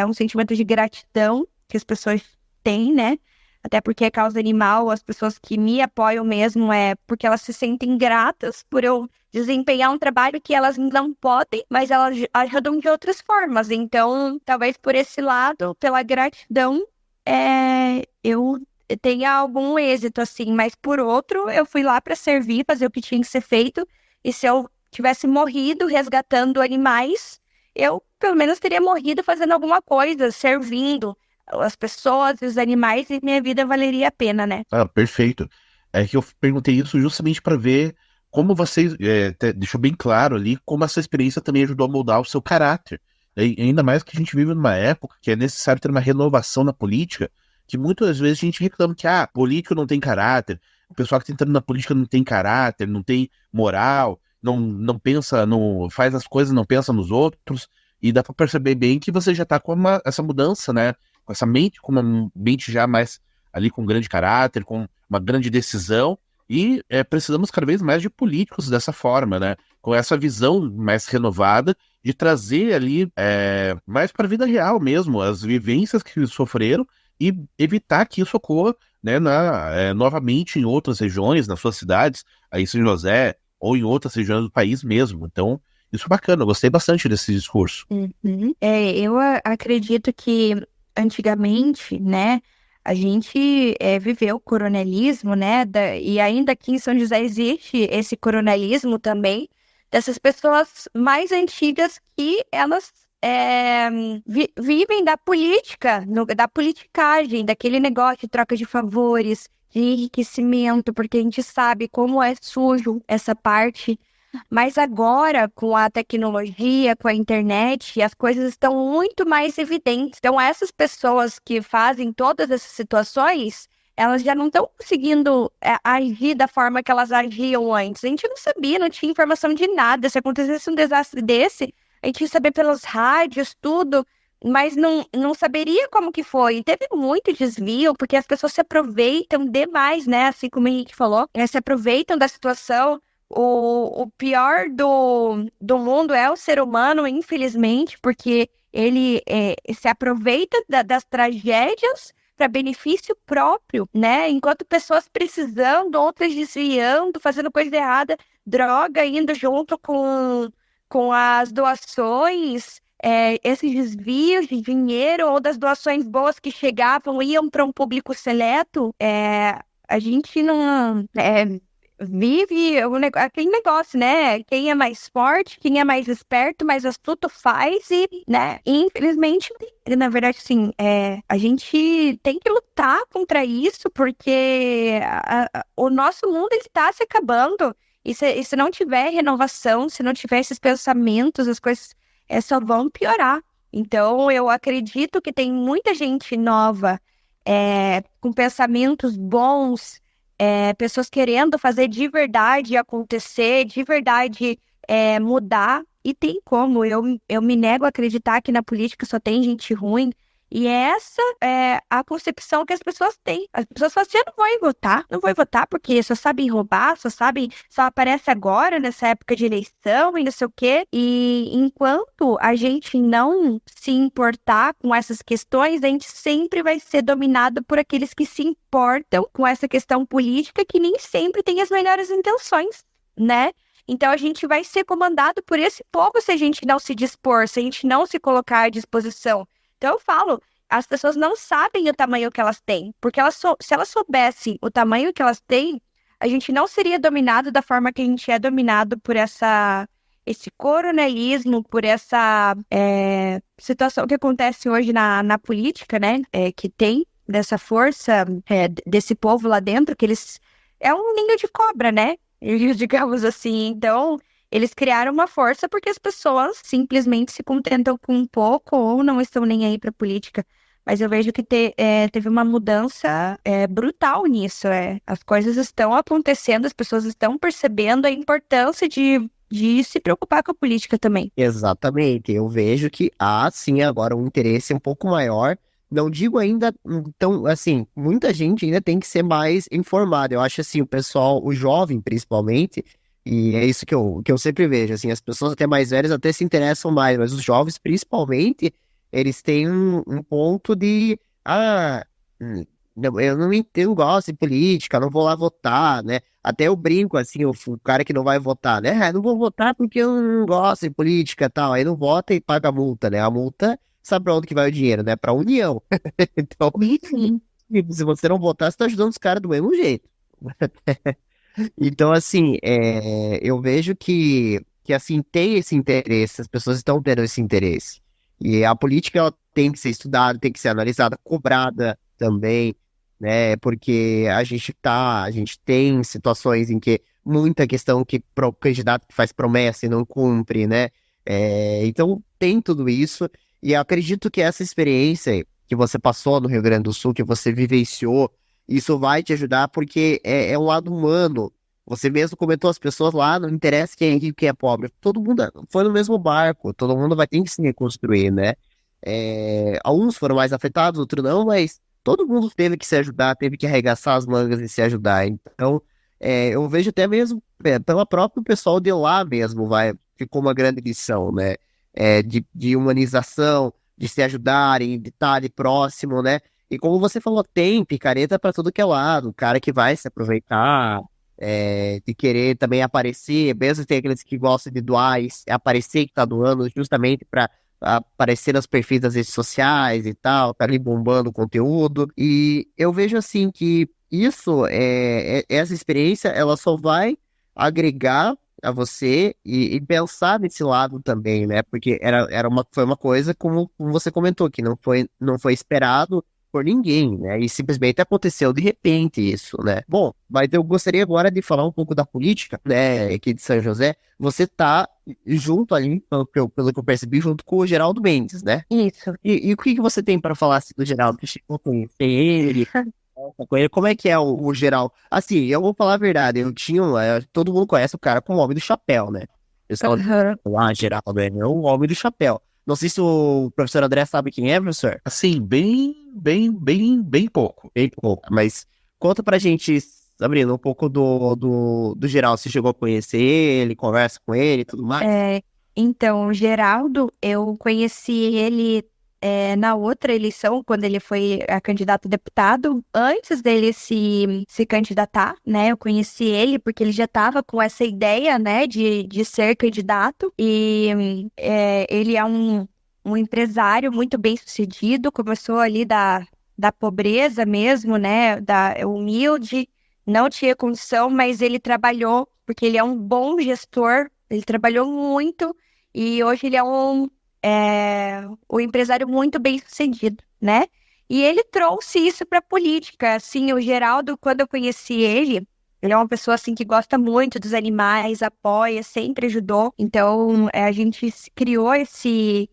um sentimento de gratidão que as pessoas têm, né? até porque é causa animal, as pessoas que me apoiam mesmo é porque elas se sentem gratas por eu desempenhar um trabalho que elas não podem, mas elas ajudam de outras formas. Então, talvez por esse lado, pela gratidão, eu tenha algum êxito, assim. Mas por outro, eu fui lá para servir, fazer o que tinha que ser feito. E se eu tivesse morrido resgatando animais, eu pelo menos teria morrido fazendo alguma coisa, servindo as pessoas e os animais, e minha vida valeria a pena, né? Ah, perfeito. É que eu perguntei isso justamente para ver como você deixou bem claro ali como essa experiência também ajudou a moldar o seu caráter. E ainda mais que a gente vive numa época que é necessário ter uma renovação na política, que muitas vezes a gente reclama que político não tem caráter, o pessoal que está entrando na política não tem caráter, não tem moral, não pensa, não faz as coisas, não pensa nos outros, e dá para perceber bem que você já está com essa mudança, né? Com essa mente, com uma mente já mais ali com grande caráter, com uma grande decisão, e precisamos cada vez mais de políticos dessa forma, né? Com essa visão mais renovada de trazer ali mais para a vida real mesmo, as vivências que eles sofreram e evitar que isso ocorra, né, novamente em outras regiões, nas suas cidades, aí em São José, ou em outras regiões do país mesmo. Então, isso é bacana, eu gostei bastante desse discurso. Uhum. Eu acredito que antigamente, né, a gente viveu o coronelismo, né, e ainda aqui em São José existe esse coronelismo também, dessas pessoas mais antigas que elas vivem da política, da politicagem, daquele negócio de troca de favores, de enriquecimento, porque a gente sabe como é sujo essa parte. Mas agora, com a tecnologia, com a internet, as coisas estão muito mais evidentes. Então, essas pessoas que fazem todas essas situações, elas já não estão conseguindo agir da forma que elas agiam antes. A gente não sabia, não tinha informação de nada. Se acontecesse um desastre desse, a gente ia saber pelas rádios, tudo, mas não saberia como que foi. E teve muito desvio, porque as pessoas se aproveitam demais, né? Assim como o Henrique falou, se aproveitam da situação. O pior do mundo é o ser humano, infelizmente, porque ele se aproveita das tragédias para benefício próprio, né? Enquanto pessoas precisando, outras desviando, fazendo coisa errada, droga indo junto com as doações, esses desvios de dinheiro ou das doações boas que chegavam, iam para um público seleto, a gente não vive aquele negócio, né? Quem é mais forte, quem é mais esperto, mais astuto faz e, né? Infelizmente, na verdade, sim, a gente tem que lutar contra isso porque o nosso mundo está se acabando e se não tiver renovação, se não tiver esses pensamentos, as coisas só vão piorar. Então, eu acredito que tem muita gente nova com pensamentos bons, pessoas querendo fazer de verdade acontecer, de verdade mudar, e tem como. Eu me nego a acreditar que na política só tem gente ruim, e essa é a concepção que as pessoas têm. As pessoas falam assim, eu não vou votar porque só sabem roubar, só aparece agora, nessa época de eleição e não sei o quê. E enquanto a gente não se importar com essas questões, a gente sempre vai ser dominado por aqueles que se importam com essa questão política, que nem sempre tem as melhores intenções, né? Então a gente vai ser comandado por esse povo se a gente não se dispor, se a gente não se colocar à disposição. Então eu falo, as pessoas não sabem o tamanho que elas têm, porque se elas soubessem o tamanho que elas têm, a gente não seria dominado da forma que a gente é dominado por esse coronelismo, por essa situação que acontece hoje na política, né? Que tem dessa força desse povo lá dentro, que eles... É um ninho de cobra, né? Digamos assim. Então, eles criaram uma força porque as pessoas simplesmente se contentam com um pouco ou não estão nem aí para política. Mas eu vejo que teve uma mudança brutal nisso. As coisas estão acontecendo, as pessoas estão percebendo a importância de se preocupar com a política também. Exatamente, eu vejo que há sim agora um interesse um pouco maior. Não digo ainda, então, assim, muita gente ainda tem que ser mais informada. Eu acho assim, o pessoal, o jovem principalmente, e é isso que eu sempre vejo, assim, as pessoas até mais velhas até se interessam mais, mas os jovens principalmente, eles têm um ponto de, eu não entendo, gosto de política, não vou lá votar, né? Até eu brinco, assim, o cara que não vai votar, né? Não vou votar porque eu não gosto de política e tal. Aí não vota e paga a multa, né? A multa, sabe pra onde que vai o dinheiro, né? Pra União. Então, Sim. se você não votar, você tá ajudando os caras do mesmo jeito. Então, assim, eu vejo que, assim, tem esse interesse, as pessoas estão tendo esse interesse. E a política, ela tem que ser estudada, tem que ser analisada, cobrada também, né? Porque a gente tem situações em que muita questão que o candidato que faz promessa e não cumpre, né? Então, tem tudo isso, e eu acredito que essa experiência que você passou no Rio Grande do Sul, que você vivenciou, isso vai te ajudar porque é um lado humano. Você mesmo comentou, as pessoas lá, não interessa quem é rico, quem é pobre. Todo mundo foi no mesmo barco, todo mundo vai ter que se reconstruir, né? Alguns foram mais afetados, outros não, mas todo mundo teve que se ajudar, teve que arregaçar as mangas e se ajudar. Então, eu vejo até mesmo pela próprio pessoal de lá mesmo, ficou uma grande lição, né? De humanização, de se ajudarem, de estar ali próximo, né? E como você falou, tem picareta para tudo que é lado, o cara que vai se aproveitar, de querer também aparecer, mesmo tem aqueles que gostam de doar e aparecer que tá doando, justamente para aparecer nos perfis das redes sociais e tal, tá ali bombando o conteúdo. E eu vejo assim que isso, essa experiência, ela só vai agregar a você e pensar nesse lado também, né? Porque foi uma coisa, como você comentou, que não foi esperado por ninguém, né? E simplesmente aconteceu de repente isso, né? Bom, mas eu gostaria agora de falar um pouco da política, né, aqui de São José. Você tá junto ali, pelo que eu percebi, junto com o Geraldo Mendes, né? Isso. E o que que você tem para falar assim, do Geraldo? Que chegou a conhecer ele, conversa com ele? Como é que é o Geraldo? Assim, eu vou falar a verdade, todo mundo conhece o cara como o Homem do Chapéu, né? Eles falam, Geraldo, é o Homem do Chapéu. Não sei se o professor André sabe quem é, professor. Assim, bem pouco. Bem pouco, mas conta pra gente, Sabrina, um pouco do Geraldo. Você chegou a conhecer ele, conversa com ele e tudo mais? Então, o Geraldo, eu conheci ele na outra eleição, quando ele foi candidato a deputado, antes dele se candidatar, né? Eu conheci ele porque ele já estava com essa ideia, né, de ser candidato, e ele é um empresário muito bem-sucedido, começou ali da pobreza mesmo, né, humilde, não tinha condição, mas ele trabalhou, porque ele é um bom gestor, ele trabalhou muito, e hoje ele é um empresário muito bem-sucedido, né? E ele trouxe isso para a política. Assim, o Geraldo, quando eu conheci ele é uma pessoa assim que gosta muito dos animais, apoia, sempre ajudou. Então, a gente criou esse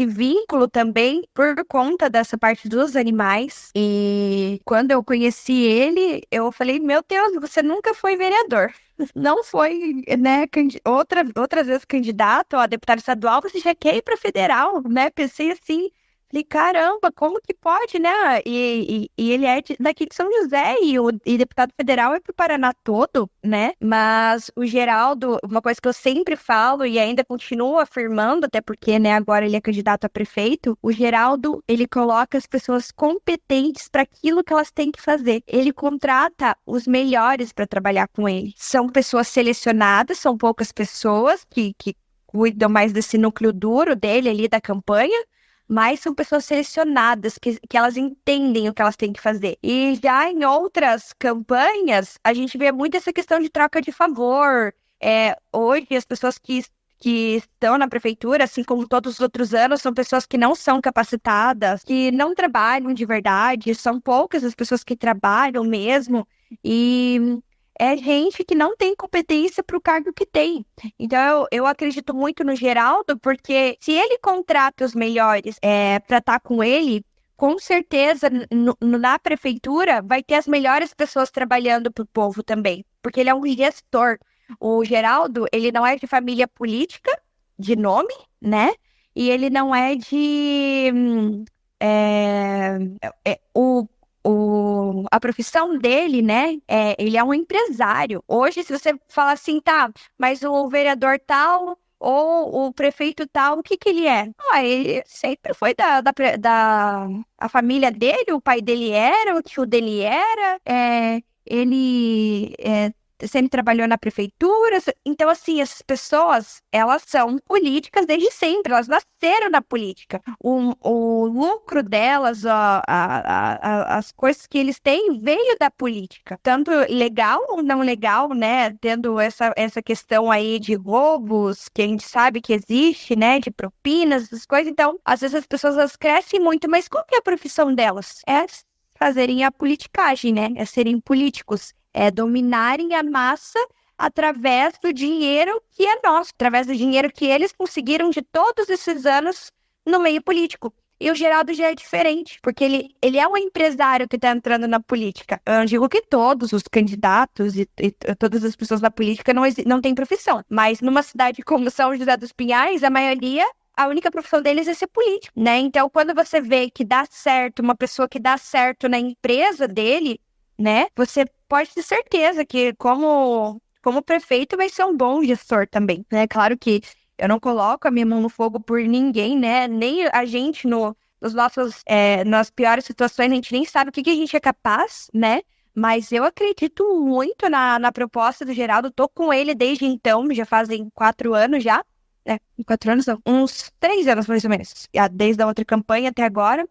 vínculo também por conta dessa parte dos animais. E quando eu conheci ele, eu falei, meu Deus, você nunca foi vereador. Não foi, né, outras vezes candidato a deputado estadual, você já quer ir para federal, né? Pensei assim, falei, caramba, como que pode, né? E ele é daqui de São José e deputado federal é pro Paraná todo, né? Mas o Geraldo, uma coisa que eu sempre falo e ainda continuo afirmando, até porque, né, agora ele é candidato a prefeito, o Geraldo, ele coloca as pessoas competentes para aquilo que elas têm que fazer. Ele contrata os melhores para trabalhar com ele. São pessoas selecionadas, são poucas pessoas que cuidam mais desse núcleo duro dele ali da campanha, mas são pessoas selecionadas, que elas entendem o que elas têm que fazer. E já em outras campanhas, a gente vê muito essa questão de troca de favor. Hoje, as pessoas que estão na prefeitura, assim como todos os outros anos, são pessoas que não são capacitadas, que não trabalham de verdade, são poucas as pessoas que trabalham mesmo, e é gente que não tem competência para o cargo que tem. Então, eu acredito muito no Geraldo, porque se ele contrata os melhores para estar com ele, com certeza na prefeitura vai ter as melhores pessoas trabalhando para o povo também, porque ele é um gestor. O Geraldo, ele não é de família política, de nome, né? E ele não é de... a profissão dele, né? Ele é um empresário. Hoje, se você falar assim, tá, mas o vereador tal Ou o prefeito tal, o que que ele é? Ah, ele sempre foi a família dele, o pai dele era, o tio dele era, ele sempre trabalhou na prefeitura. Então, assim, essas pessoas, elas são políticas desde sempre, elas nasceram na política. O lucro delas, as coisas que eles têm, veio da política. Tanto legal ou não legal, né? Tendo essa questão aí de roubos, que a gente sabe que existe, né? De propinas, essas coisas. Então, às vezes as pessoas elas crescem muito, mas qual que é a profissão delas? É fazerem a politicagem, né? É serem políticos. É dominarem a massa através do dinheiro que é nosso, através do dinheiro que eles conseguiram de todos esses anos no meio político. E o Geraldo já é diferente, porque ele é um empresário que está entrando na política. Eu não digo que todos os candidatos e todas as pessoas da política não têm profissão, mas numa cidade como São José dos Pinhais, a única profissão deles é ser político, né? Então, quando você vê que dá certo, uma pessoa que dá certo na empresa dele, né? Você pode ter certeza que como prefeito vai ser um bom gestor também, né? Claro que eu não coloco a minha mão no fogo por ninguém, né? Nem a gente nas piores situações, a gente nem sabe o que a gente é capaz, né? Mas eu acredito muito na proposta do Geraldo, tô com ele desde então, já fazem 4 anos já, 4 anos não, uns 3 anos mais ou menos, desde a outra campanha até agora.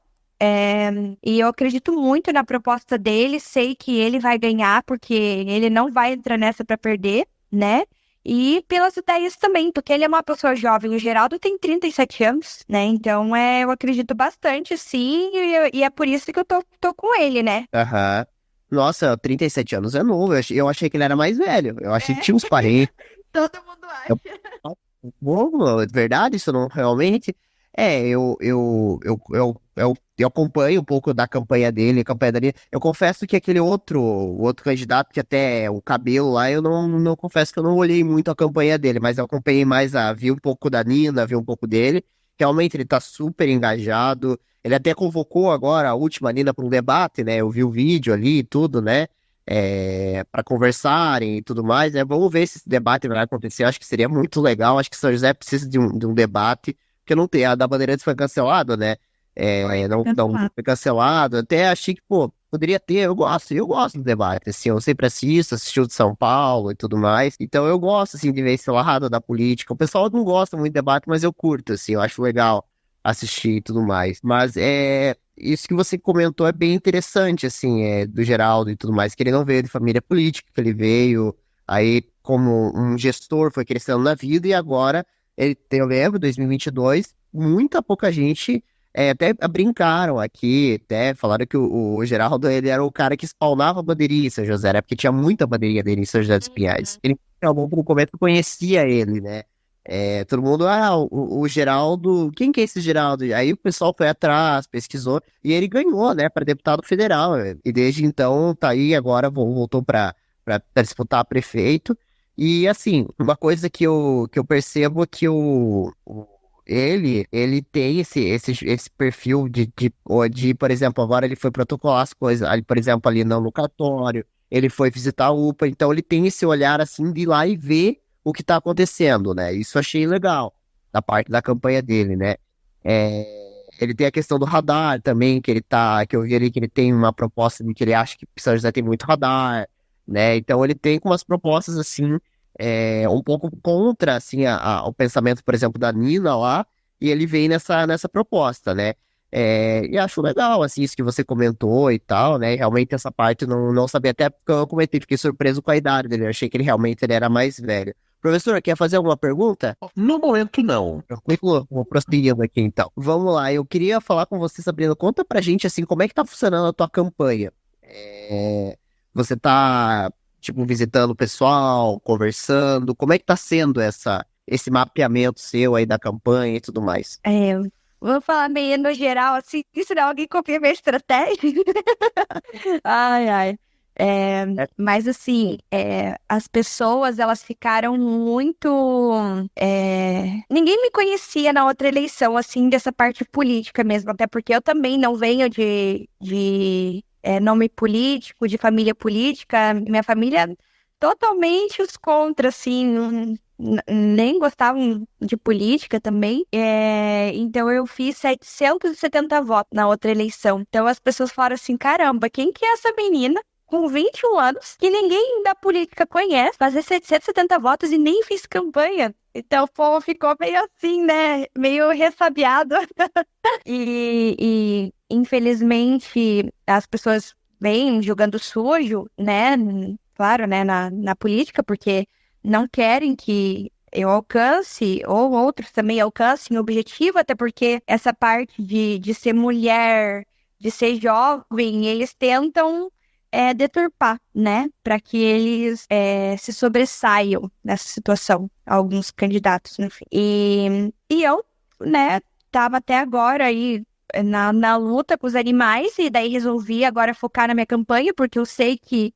E eu acredito muito na proposta dele, sei que ele vai ganhar, porque ele não vai entrar nessa para perder, né? E pelas ideias também, porque ele é uma pessoa jovem, o Geraldo tem 37 anos, né? Então eu acredito bastante, sim, e é por isso que eu tô com ele, né? Aham. Nossa, 37 anos é novo. Eu achei que ele era mais velho. Eu achei que tinha uns parentes. Todo mundo acha. Bom, é verdade, isso não realmente. Eu acompanho um pouco da campanha dele, a campanha dele. Eu confesso que o outro candidato, que até o cabelo lá, eu não confesso que eu não olhei muito a campanha dele, mas eu acompanhei mais vi um pouco da Nina, vi um pouco dele. Realmente ele tá super engajado. Ele até convocou agora a última Nina para um debate, né? Eu vi o vídeo ali e tudo, né? Para conversarem e tudo mais, né? Vamos ver se esse debate vai acontecer. Acho que seria muito legal. Acho que São José precisa de um debate, porque não tem. A da Bandeirantes foi cancelada, né? Não foi cancelado. Até achei que, pô, poderia ter. Eu gosto do debate, assim. Eu sempre assisti o de São Paulo e tudo mais. Então eu gosto, assim, de ver esse lado da política. O pessoal não gosta muito de debate, mas eu curto, assim. Eu acho legal assistir e tudo mais. Mas isso que você comentou é bem interessante, assim, do Geraldo e tudo mais, que ele não veio de família política, que ele veio aí como um gestor, foi crescendo na vida, e agora, eu lembro, 2022, muita pouca gente, até brincaram aqui, até falaram que o Geraldo, ele era o cara que spawnava bandeirinha em São José, né, porque tinha muita bandeirinha dele em São José dos Pinhais. Ele, em algum momento, conhecia ele, né, todo mundo, o Geraldo, quem que é esse Geraldo? Aí o pessoal foi atrás, pesquisou, e ele ganhou, né, para deputado federal, e desde então tá aí, agora voltou para disputar prefeito, e assim, uma coisa que eu percebo é que ele tem esse perfil por exemplo, agora ele foi protocolar as coisas, ali, por exemplo, ali no cartório, ele foi visitar a UPA, então ele tem esse olhar assim de ir lá e ver o que tá acontecendo, né? Isso eu achei legal da parte da campanha dele, né? Ele tem a questão do radar também, que eu vi ali que ele tem uma proposta de que ele acha que São José tem muito radar, né? Então ele tem umas propostas assim, um pouco contra assim, o pensamento, por exemplo, da Nina lá, e ele vem nessa proposta, né? E acho legal, assim, isso que você comentou e tal, né? Realmente essa parte eu não sabia, até porque eu comentei, fiquei surpreso com a idade dele, eu achei que ele era mais velho. Professor, quer fazer alguma pergunta? No momento, não. Tranquilo? Vou prosseguindo aqui então. Vamos lá, eu queria falar com você, Sabrina. Conta pra gente assim, como é que tá funcionando a tua campanha? Você tá, tipo, visitando o pessoal, conversando? Como é que tá sendo esse mapeamento seu aí da campanha e tudo mais? Vou falar meio no geral, assim, senão alguém copia minha estratégia. Ai, ai. Mas assim, as pessoas, elas ficaram muito... Ninguém me conhecia na outra eleição, assim, dessa parte política mesmo, até porque eu também não venho de nome político, de família política. Minha família totalmente os contra, assim, nem gostavam de política também. Então eu fiz 770 votos na outra eleição. Então as pessoas falaram assim, caramba, quem que é essa menina com 21 anos, que ninguém da política conhece, fazer 770 votos e nem fiz campanha? Então o povo ficou meio assim, né? Meio ressabiado. E infelizmente as pessoas vêm jogando sujo, né? Claro, né? Na política, porque não querem que eu alcance, ou outros também alcancem o objetivo, até porque essa parte de ser mulher, de ser jovem, eles tentam deturpar, né? Para que eles se sobressaiam nessa situação, alguns candidatos, enfim. E eu, né, tava até agora aí na luta com os animais, e daí resolvi agora focar na minha campanha, porque eu sei que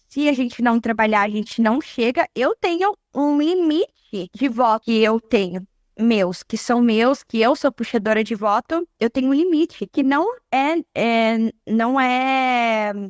se a gente não trabalhar, a gente não chega. Eu tenho um limite de voto que eu tenho, que são meus, que eu sou puxadora de voto. Eu tenho um limite que não é,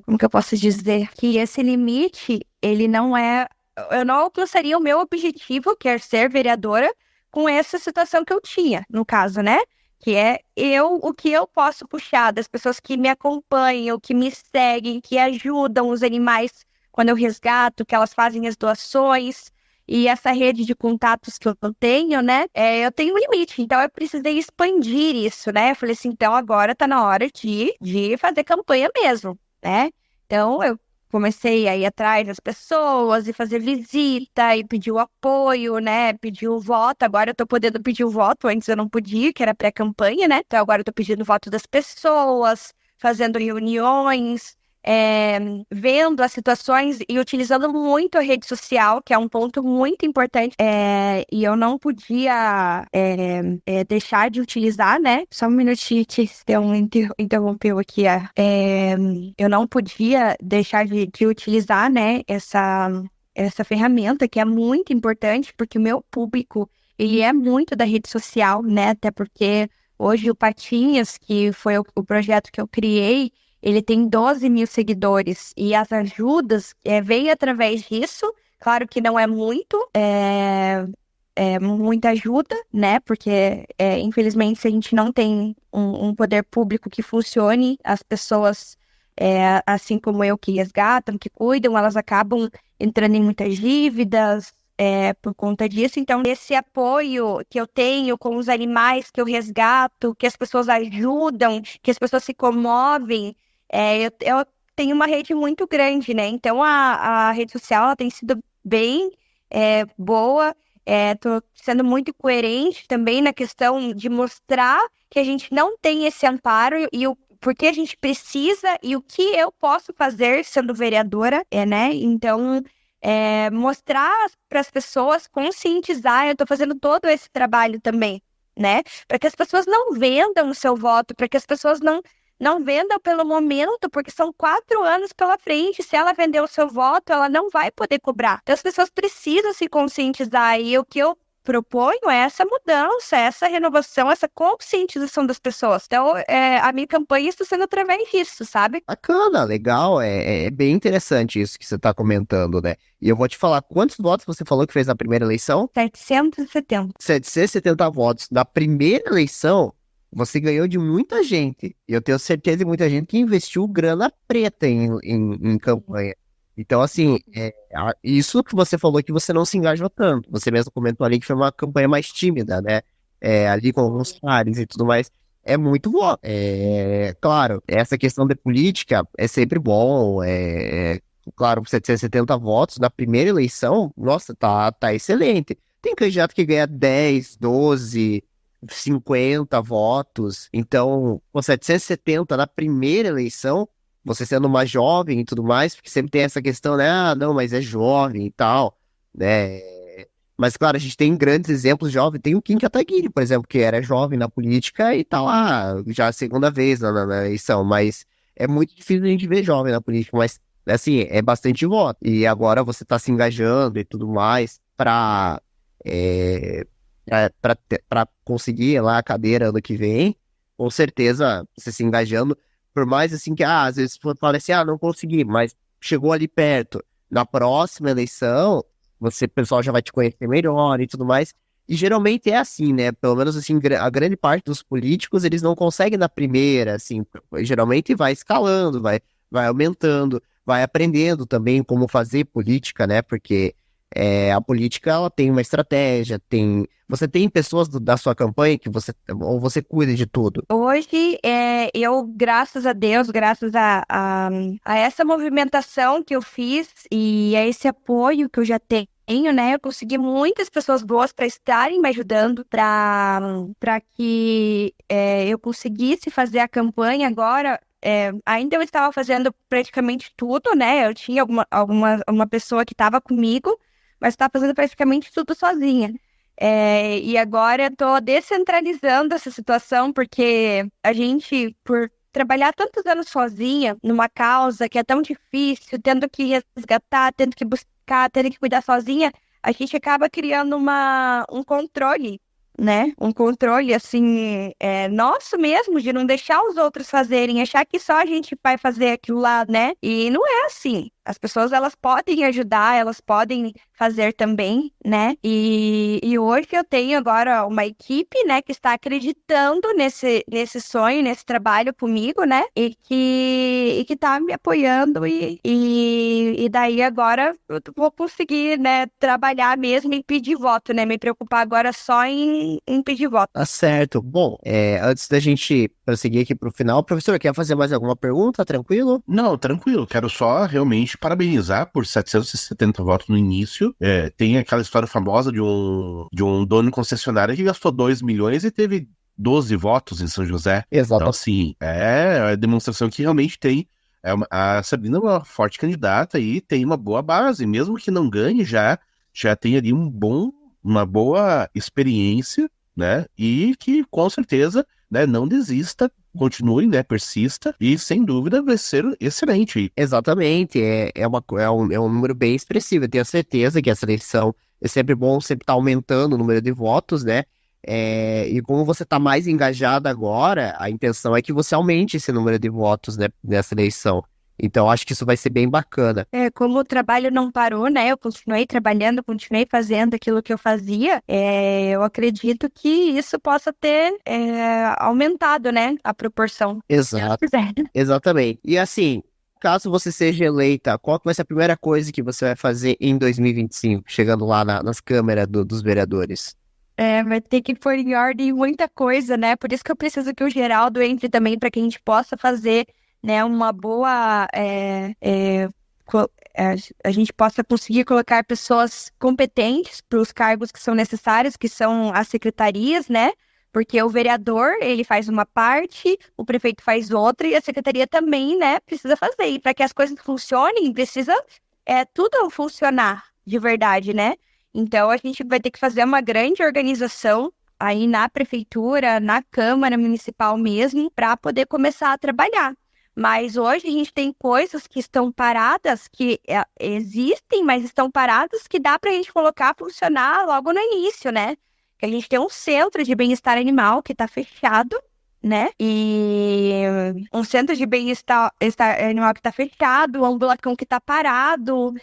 como que eu posso dizer? Que esse limite, ele não é, eu não alcançaria o meu objetivo, que é ser vereadora, com essa situação que eu tinha, no caso, né? Que é o que eu posso puxar das pessoas que me acompanham, que me seguem, que ajudam os animais quando eu resgato, que elas fazem as doações, e essa rede de contatos que eu tenho, né, eu tenho um limite, então eu precisei expandir isso, né, eu falei assim, então agora tá na hora de fazer campanha mesmo, né, então eu comecei a ir atrás das pessoas e fazer visita e pedir o apoio, né, pedir o voto. Agora eu tô podendo pedir o voto, antes eu não podia, que era pré-campanha, né, então agora eu tô pedindo o voto das pessoas, fazendo reuniões, vendo as situações e utilizando muito a rede social, que é um ponto muito importante, e eu não podia deixar de utilizar, né? Só um minutinho que interrompeu aqui. Eu não podia deixar de utilizar, né, essa ferramenta, que é muito importante, porque o meu público, ele é muito da rede social, né? Até porque hoje o Patinhas, que foi o projeto que eu criei, ele tem 12 mil seguidores, e as ajudas vêm através disso. Claro que não é muita ajuda, né? Porque, infelizmente, se a gente não tem um poder público que funcione, as pessoas, assim como eu, que resgatam, que cuidam, elas acabam entrando em muitas dívidas, por conta disso. Então, esse apoio que eu tenho com os animais que eu resgato, que as pessoas ajudam, que as pessoas se comovem, eu tenho uma rede muito grande, né? Então, a rede social ela tem sido bem boa. Tô sendo muito coerente também na questão de mostrar que a gente não tem esse amparo e o porque a gente precisa e o que eu posso fazer sendo vereadora, né? Então, mostrar para as pessoas, conscientizar. Eu estou fazendo todo esse trabalho também, né? Para que as pessoas não vendam o seu voto, para que as pessoas não vendam pelo momento, porque são 4 anos pela frente. Se ela vender o seu voto, ela não vai poder cobrar. Então, as pessoas precisam se conscientizar. E o que eu proponho é essa mudança, essa renovação, essa conscientização das pessoas. Então, a minha campanha está sendo através disso, sabe? Bacana, legal, é bem interessante isso que você tá comentando, né? E eu vou te falar, quantos votos você falou que fez na primeira eleição? 770. 770 votos. Na primeira eleição, você ganhou de muita gente. E eu tenho certeza de muita gente que investiu grana preta em campanha. Então, assim, isso que você falou que você não se engajou tanto. Você mesmo comentou ali que foi uma campanha mais tímida, né? Ali com alguns pares e tudo mais. É muito bom. Claro, essa questão de política é sempre bom. Claro, 770 votos na primeira eleição, nossa, tá excelente. Tem candidato que ganha 10, 12, 50 votos. Então, com 770 na primeira eleição, você sendo uma jovem e tudo mais, porque sempre tem essa questão, né? Ah, não, mas é jovem e tal, né? Mas, claro, a gente tem grandes exemplos jovens. Tem o Kim Kataguiri, por exemplo, que era jovem na política e tá lá já a segunda vez na eleição. Mas é muito difícil a gente ver jovem na política, mas, assim, é bastante voto. E agora você tá se engajando e tudo mais para conseguir lá a cadeira ano que vem. Com certeza, você se engajando. Por mais assim que, às vezes fala assim, não consegui, mas chegou ali perto. Na próxima eleição, o pessoal já vai te conhecer melhor e tudo mais. E geralmente é assim, né? Pelo menos assim, a grande parte dos políticos, eles não conseguem na primeira, assim, geralmente vai escalando, vai aumentando, vai aprendendo também como fazer política, né? Porque a política, ela tem uma estratégia, você tem pessoas da sua campanha ou você cuida de tudo? Hoje, eu, graças a Deus, graças a essa movimentação que eu fiz e a esse apoio que eu já tenho, né? Eu consegui muitas pessoas boas para estarem me ajudando, para que eu conseguisse fazer a campanha agora. Ainda eu estava fazendo praticamente tudo, né? Eu tinha uma pessoa que estava comigo, mas estava fazendo praticamente tudo sozinha. E agora eu tô descentralizando essa situação, porque a gente, por trabalhar tantos anos sozinha numa causa que é tão difícil, tendo que resgatar, tendo que buscar, tendo que cuidar sozinha, a gente acaba criando um controle, né? Um controle, assim, nosso mesmo, de não deixar os outros fazerem, achar que só a gente vai fazer aquilo lá, né? E não é assim. As pessoas, elas podem ajudar, elas podem fazer também, né? E hoje eu tenho agora uma equipe, né, que está acreditando nesse sonho, nesse trabalho comigo, né? E que está me apoiando e daí agora eu vou conseguir, né, trabalhar mesmo e pedir voto, né? Me preocupar agora só em pedir voto. Tá certo. Bom, antes da gente prosseguir aqui pro final, professor, quer fazer mais alguma pergunta? Tranquilo? Não, tranquilo. Quero só realmente parabenizar por 770 votos no início. Tem aquela história famosa de um dono concessionário que gastou 2 milhões e teve 12 votos em São José. Exato. Então, assim, é a demonstração que realmente tem. A Sabrina é uma forte candidata e tem uma boa base. Mesmo que não ganhe, já tem ali uma boa experiência, né? E que, com certeza, né, não desista, continue, né, persista e, sem dúvida, vai ser excelente. Exatamente, é um número bem expressivo. Eu tenho certeza que essa eleição é sempre bom, sempre estar aumentando o número de votos, né? E como você está mais engajado agora, a intenção é que você aumente esse número de votos, né, nessa eleição. Então, acho que isso vai ser bem bacana. Como o trabalho não parou, né? Eu continuei trabalhando, continuei fazendo aquilo que eu fazia. Eu acredito que isso possa ter aumentado, né? A proporção. Exato, exatamente. E assim, caso você seja eleita, qual que vai ser a primeira coisa que você vai fazer em 2025, chegando lá nas câmeras dos vereadores? Vai ter que pôr em ordem muita coisa, né? Por isso que eu preciso que o Geraldo entre também para que a gente possa fazer, né, uma boa. A gente possa conseguir colocar pessoas competentes para os cargos que são necessários, que são as secretarias, né? Porque o vereador, ele faz uma parte, o prefeito faz outra e a secretaria também, né, precisa fazer. E para que as coisas funcionem, precisa tudo funcionar de verdade, né? Então, a gente vai ter que fazer uma grande organização aí na prefeitura, na Câmara Municipal mesmo, para poder começar a trabalhar. Mas hoje a gente tem coisas que estão paradas, que existem, mas estão paradas, que dá para a gente colocar funcionar logo no início, né? Que a gente tem um centro de bem-estar animal que está fechado, né? E um centro de bem-estar animal que está fechado, um ambulacão que está parado,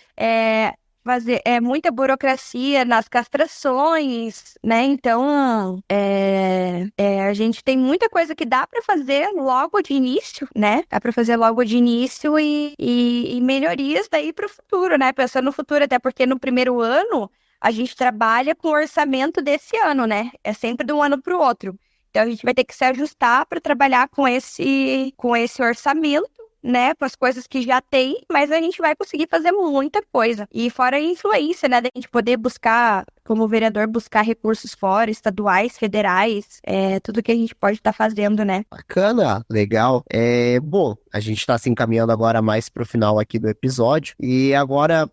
fazer muita burocracia nas castrações, né? Então, a gente tem muita coisa que dá para fazer logo de início, né? Dá para fazer logo de início e melhorias daí para o futuro, né? Pensando no futuro, até porque no primeiro ano a gente trabalha com o orçamento desse ano, né? É sempre de um ano para o outro. Então, a gente vai ter que se ajustar para trabalhar com esse orçamento, né, com as coisas que já tem, mas a gente vai conseguir fazer muita coisa. E fora a influência, né, da gente poder buscar, como vereador, buscar recursos fora, estaduais, federais, tudo que a gente pode estar fazendo, né. Bacana, legal. Bom, a gente está se encaminhando agora mais para o final aqui do episódio, e agora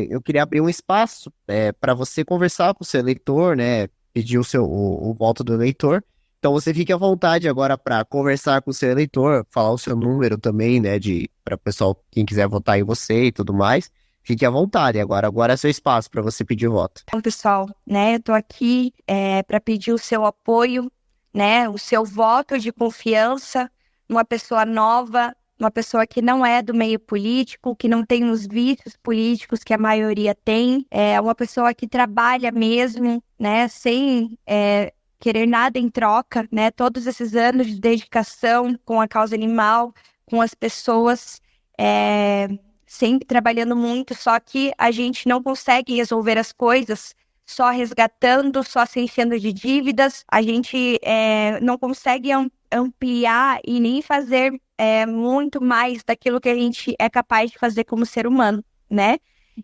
eu queria abrir um espaço para você conversar com o seu eleitor, né, pedir o voto do eleitor. Então você fique à vontade agora para conversar com o seu eleitor, falar o seu número também, né, para o pessoal, quem quiser votar em você e tudo mais. Fique à vontade, agora é seu espaço para você pedir voto. Então, pessoal, né, eu tô aqui para pedir o seu apoio, né, o seu voto de confiança numa pessoa nova, uma pessoa que não é do meio político, que não tem os vícios políticos que a maioria tem, é uma pessoa que trabalha mesmo, né, sem querer nada em troca, né, todos esses anos de dedicação com a causa animal, com as pessoas, sempre trabalhando muito, só que a gente não consegue resolver as coisas só resgatando, só se enchendo de dívidas, a gente não consegue ampliar e nem fazer muito mais daquilo que a gente é capaz de fazer como ser humano, né?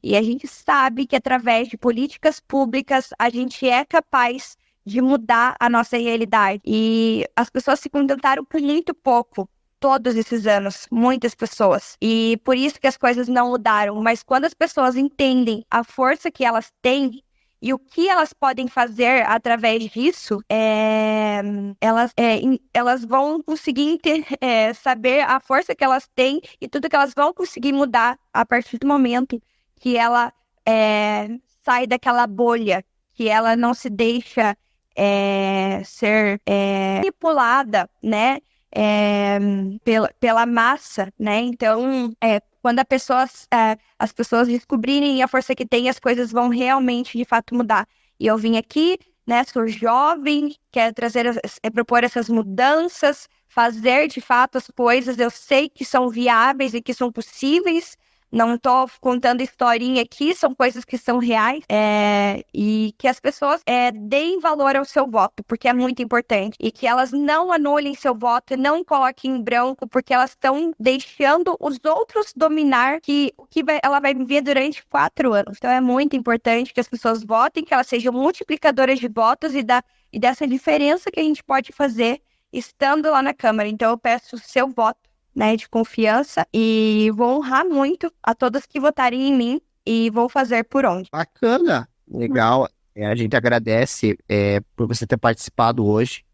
E a gente sabe que através de políticas públicas a gente é capaz de mudar a nossa realidade. E as pessoas se contentaram com muito pouco todos esses anos, muitas pessoas. E por isso que as coisas não mudaram. Mas quando as pessoas entendem a força que elas têm e o que elas podem fazer através disso, elas vão conseguir saber a força que elas têm e tudo que elas vão conseguir mudar a partir do momento que ela sai daquela bolha, que ela não se deixa ser manipulada, né, pela massa, né? Então, quando as pessoas descobrirem a força que tem, as coisas vão realmente, de fato, mudar. E eu vim aqui, né, sou jovem, quero propor essas mudanças, fazer, de fato, as coisas, eu sei que são viáveis e que são possíveis, não estou contando historinha aqui, são coisas que são reais, e que as pessoas deem valor ao seu voto, porque é muito importante, e que elas não anulem seu voto, não coloquem em branco, porque elas estão deixando os outros dominar o que ela vai viver durante 4 anos. Então é muito importante que as pessoas votem, que elas sejam multiplicadoras de votos e dessa diferença que a gente pode fazer estando lá na Câmara. Então eu peço o seu voto, né, de confiança, e vou honrar muito a todos que votarem em mim e vou fazer por onde. Bacana, legal. A gente agradece por você ter participado hoje,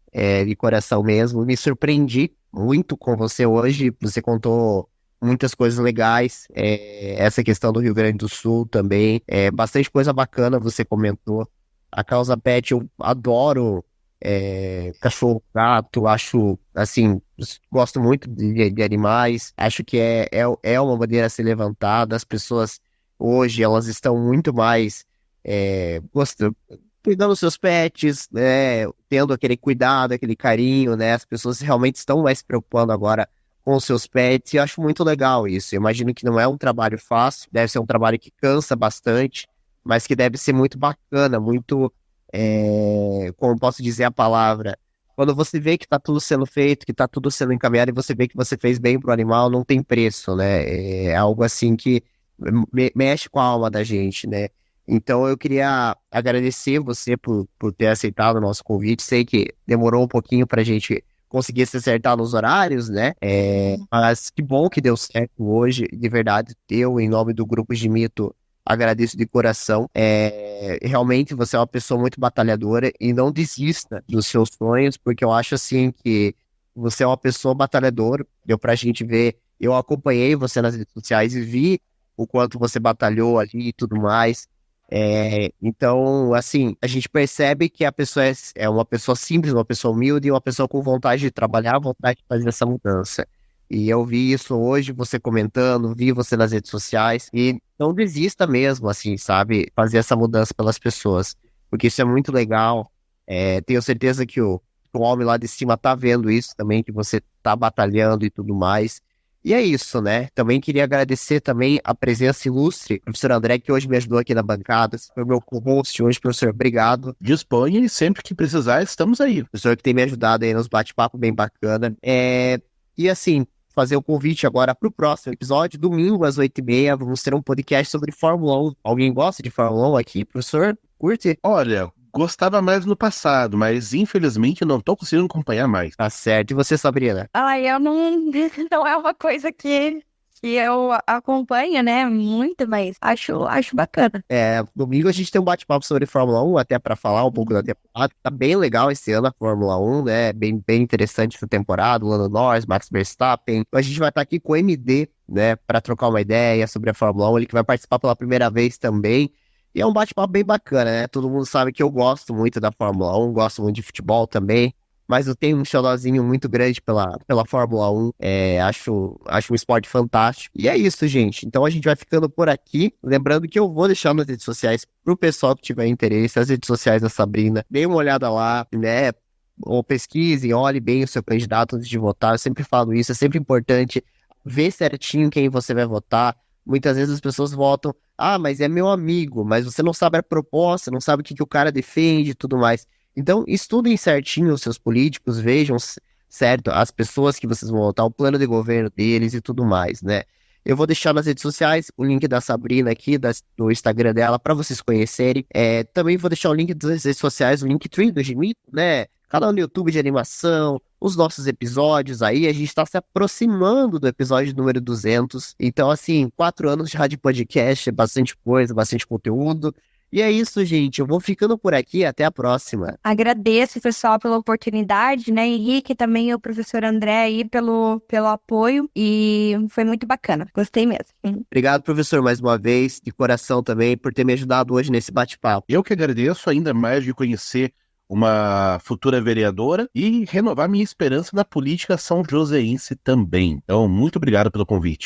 de coração mesmo. Me surpreendi muito com você hoje. Você contou muitas coisas legais. Essa questão do Rio Grande do Sul também. Bastante coisa bacana você comentou. A causa pet, eu adoro cachorro, gato, acho, assim, gosto muito de animais, acho que é uma bandeira a ser levantada. As pessoas hoje, elas estão muito mais cuidando dos seus pets, né, tendo aquele cuidado, aquele carinho, né, as pessoas realmente estão mais se preocupando agora com os seus pets, e eu acho muito legal isso. Eu imagino que não é um trabalho fácil, deve ser um trabalho que cansa bastante, mas que deve ser muito bacana, muito como posso dizer a palavra, quando você vê que tá tudo sendo feito, que tá tudo sendo encaminhado, e você vê que você fez bem pro animal, não tem preço, né? É algo assim que mexe com a alma da gente, né? Então eu queria agradecer você por ter aceitado o nosso convite. Sei que demorou um pouquinho pra gente conseguir se acertar nos horários, né? Mas que bom que deu certo hoje, de verdade. Eu, em nome do Grupo de Mito, agradeço de coração. Realmente você é uma pessoa muito batalhadora, e não desista dos seus sonhos, porque eu acho assim que você é uma pessoa batalhadora. Deu pra gente ver, eu acompanhei você nas redes sociais e vi o quanto você batalhou ali e tudo mais. Então, assim, a gente percebe que a pessoa é uma pessoa simples, uma pessoa humilde, e uma pessoa com vontade de trabalhar, vontade de fazer essa mudança. E eu vi isso hoje, você comentando, vi você nas redes sociais, e não desista mesmo, assim, sabe? Fazer essa mudança pelas pessoas, porque isso é muito legal. Tenho certeza que o homem lá de cima tá vendo isso também, que você tá batalhando e tudo mais. E é isso, né? Também queria agradecer também a presença ilustre do professor André, que hoje me ajudou aqui na bancada. Foi meu co-host hoje, professor. Obrigado. Disponha, e sempre que precisar, estamos aí. Professor que tem me ajudado aí nos bate-papo bem bacana. E assim, fazer o convite agora para o próximo episódio, domingo às 8h30, vamos ter um podcast sobre Fórmula 1. Alguém gosta de Fórmula 1 aqui, professor? Curte? Olha, gostava mais no passado, mas infelizmente não tô conseguindo acompanhar mais. Tá certo. E você, Sabrina? Eu não é uma coisa que eu acompanho, né, muito, mas acho bacana. Domingo a gente tem um bate-papo sobre Fórmula 1, até para falar um pouco da temporada. Tá bem legal esse ano a Fórmula 1, né? Bem interessante essa temporada. O Lando Norris, Max Verstappen. Então a gente vai estar aqui com o MD, né, para trocar uma ideia sobre a Fórmula 1. Ele que vai participar pela primeira vez também. E é um bate-papo bem bacana, né? Todo mundo sabe que eu gosto muito da Fórmula 1, gosto muito de futebol também. mas eu tenho um xodózinho muito grande pela Fórmula 1. Acho um esporte fantástico. E é isso, gente. Então a gente vai ficando por aqui. Lembrando que eu vou deixar nas redes sociais pro pessoal que tiver interesse, as redes sociais da Sabrina. Dê uma olhada lá, né? Ou pesquisem, olhe bem o seu candidato antes de votar. Eu sempre falo isso, é sempre importante ver certinho quem você vai votar. Muitas vezes as pessoas votam, mas é meu amigo, mas você não sabe a proposta, não sabe o que o cara defende e tudo mais. Então, estudem certinho os seus políticos, vejam, certo, as pessoas que vocês vão votar, o plano de governo deles e tudo mais, né? Eu vou deixar nas redes sociais o link da Sabrina aqui, do Instagram dela, para vocês conhecerem. Também vou deixar o link das redes sociais, o Linktree do Gimito, né? Canal no YouTube de animação, os nossos episódios aí, a gente está se aproximando do episódio número 200. Então, assim, 4 anos já de podcast, é bastante coisa, bastante conteúdo. E é isso, gente. Eu vou ficando por aqui. Até a próxima. Agradeço, pessoal, pela oportunidade, né? Henrique, também o professor André aí pelo apoio. E foi muito bacana. Gostei mesmo. Obrigado, professor, mais uma vez, de coração também, por ter me ajudado hoje nesse bate-papo. Eu que agradeço ainda mais de conhecer uma futura vereadora e renovar minha esperança na política são joséense também. Então, muito obrigado pelo convite.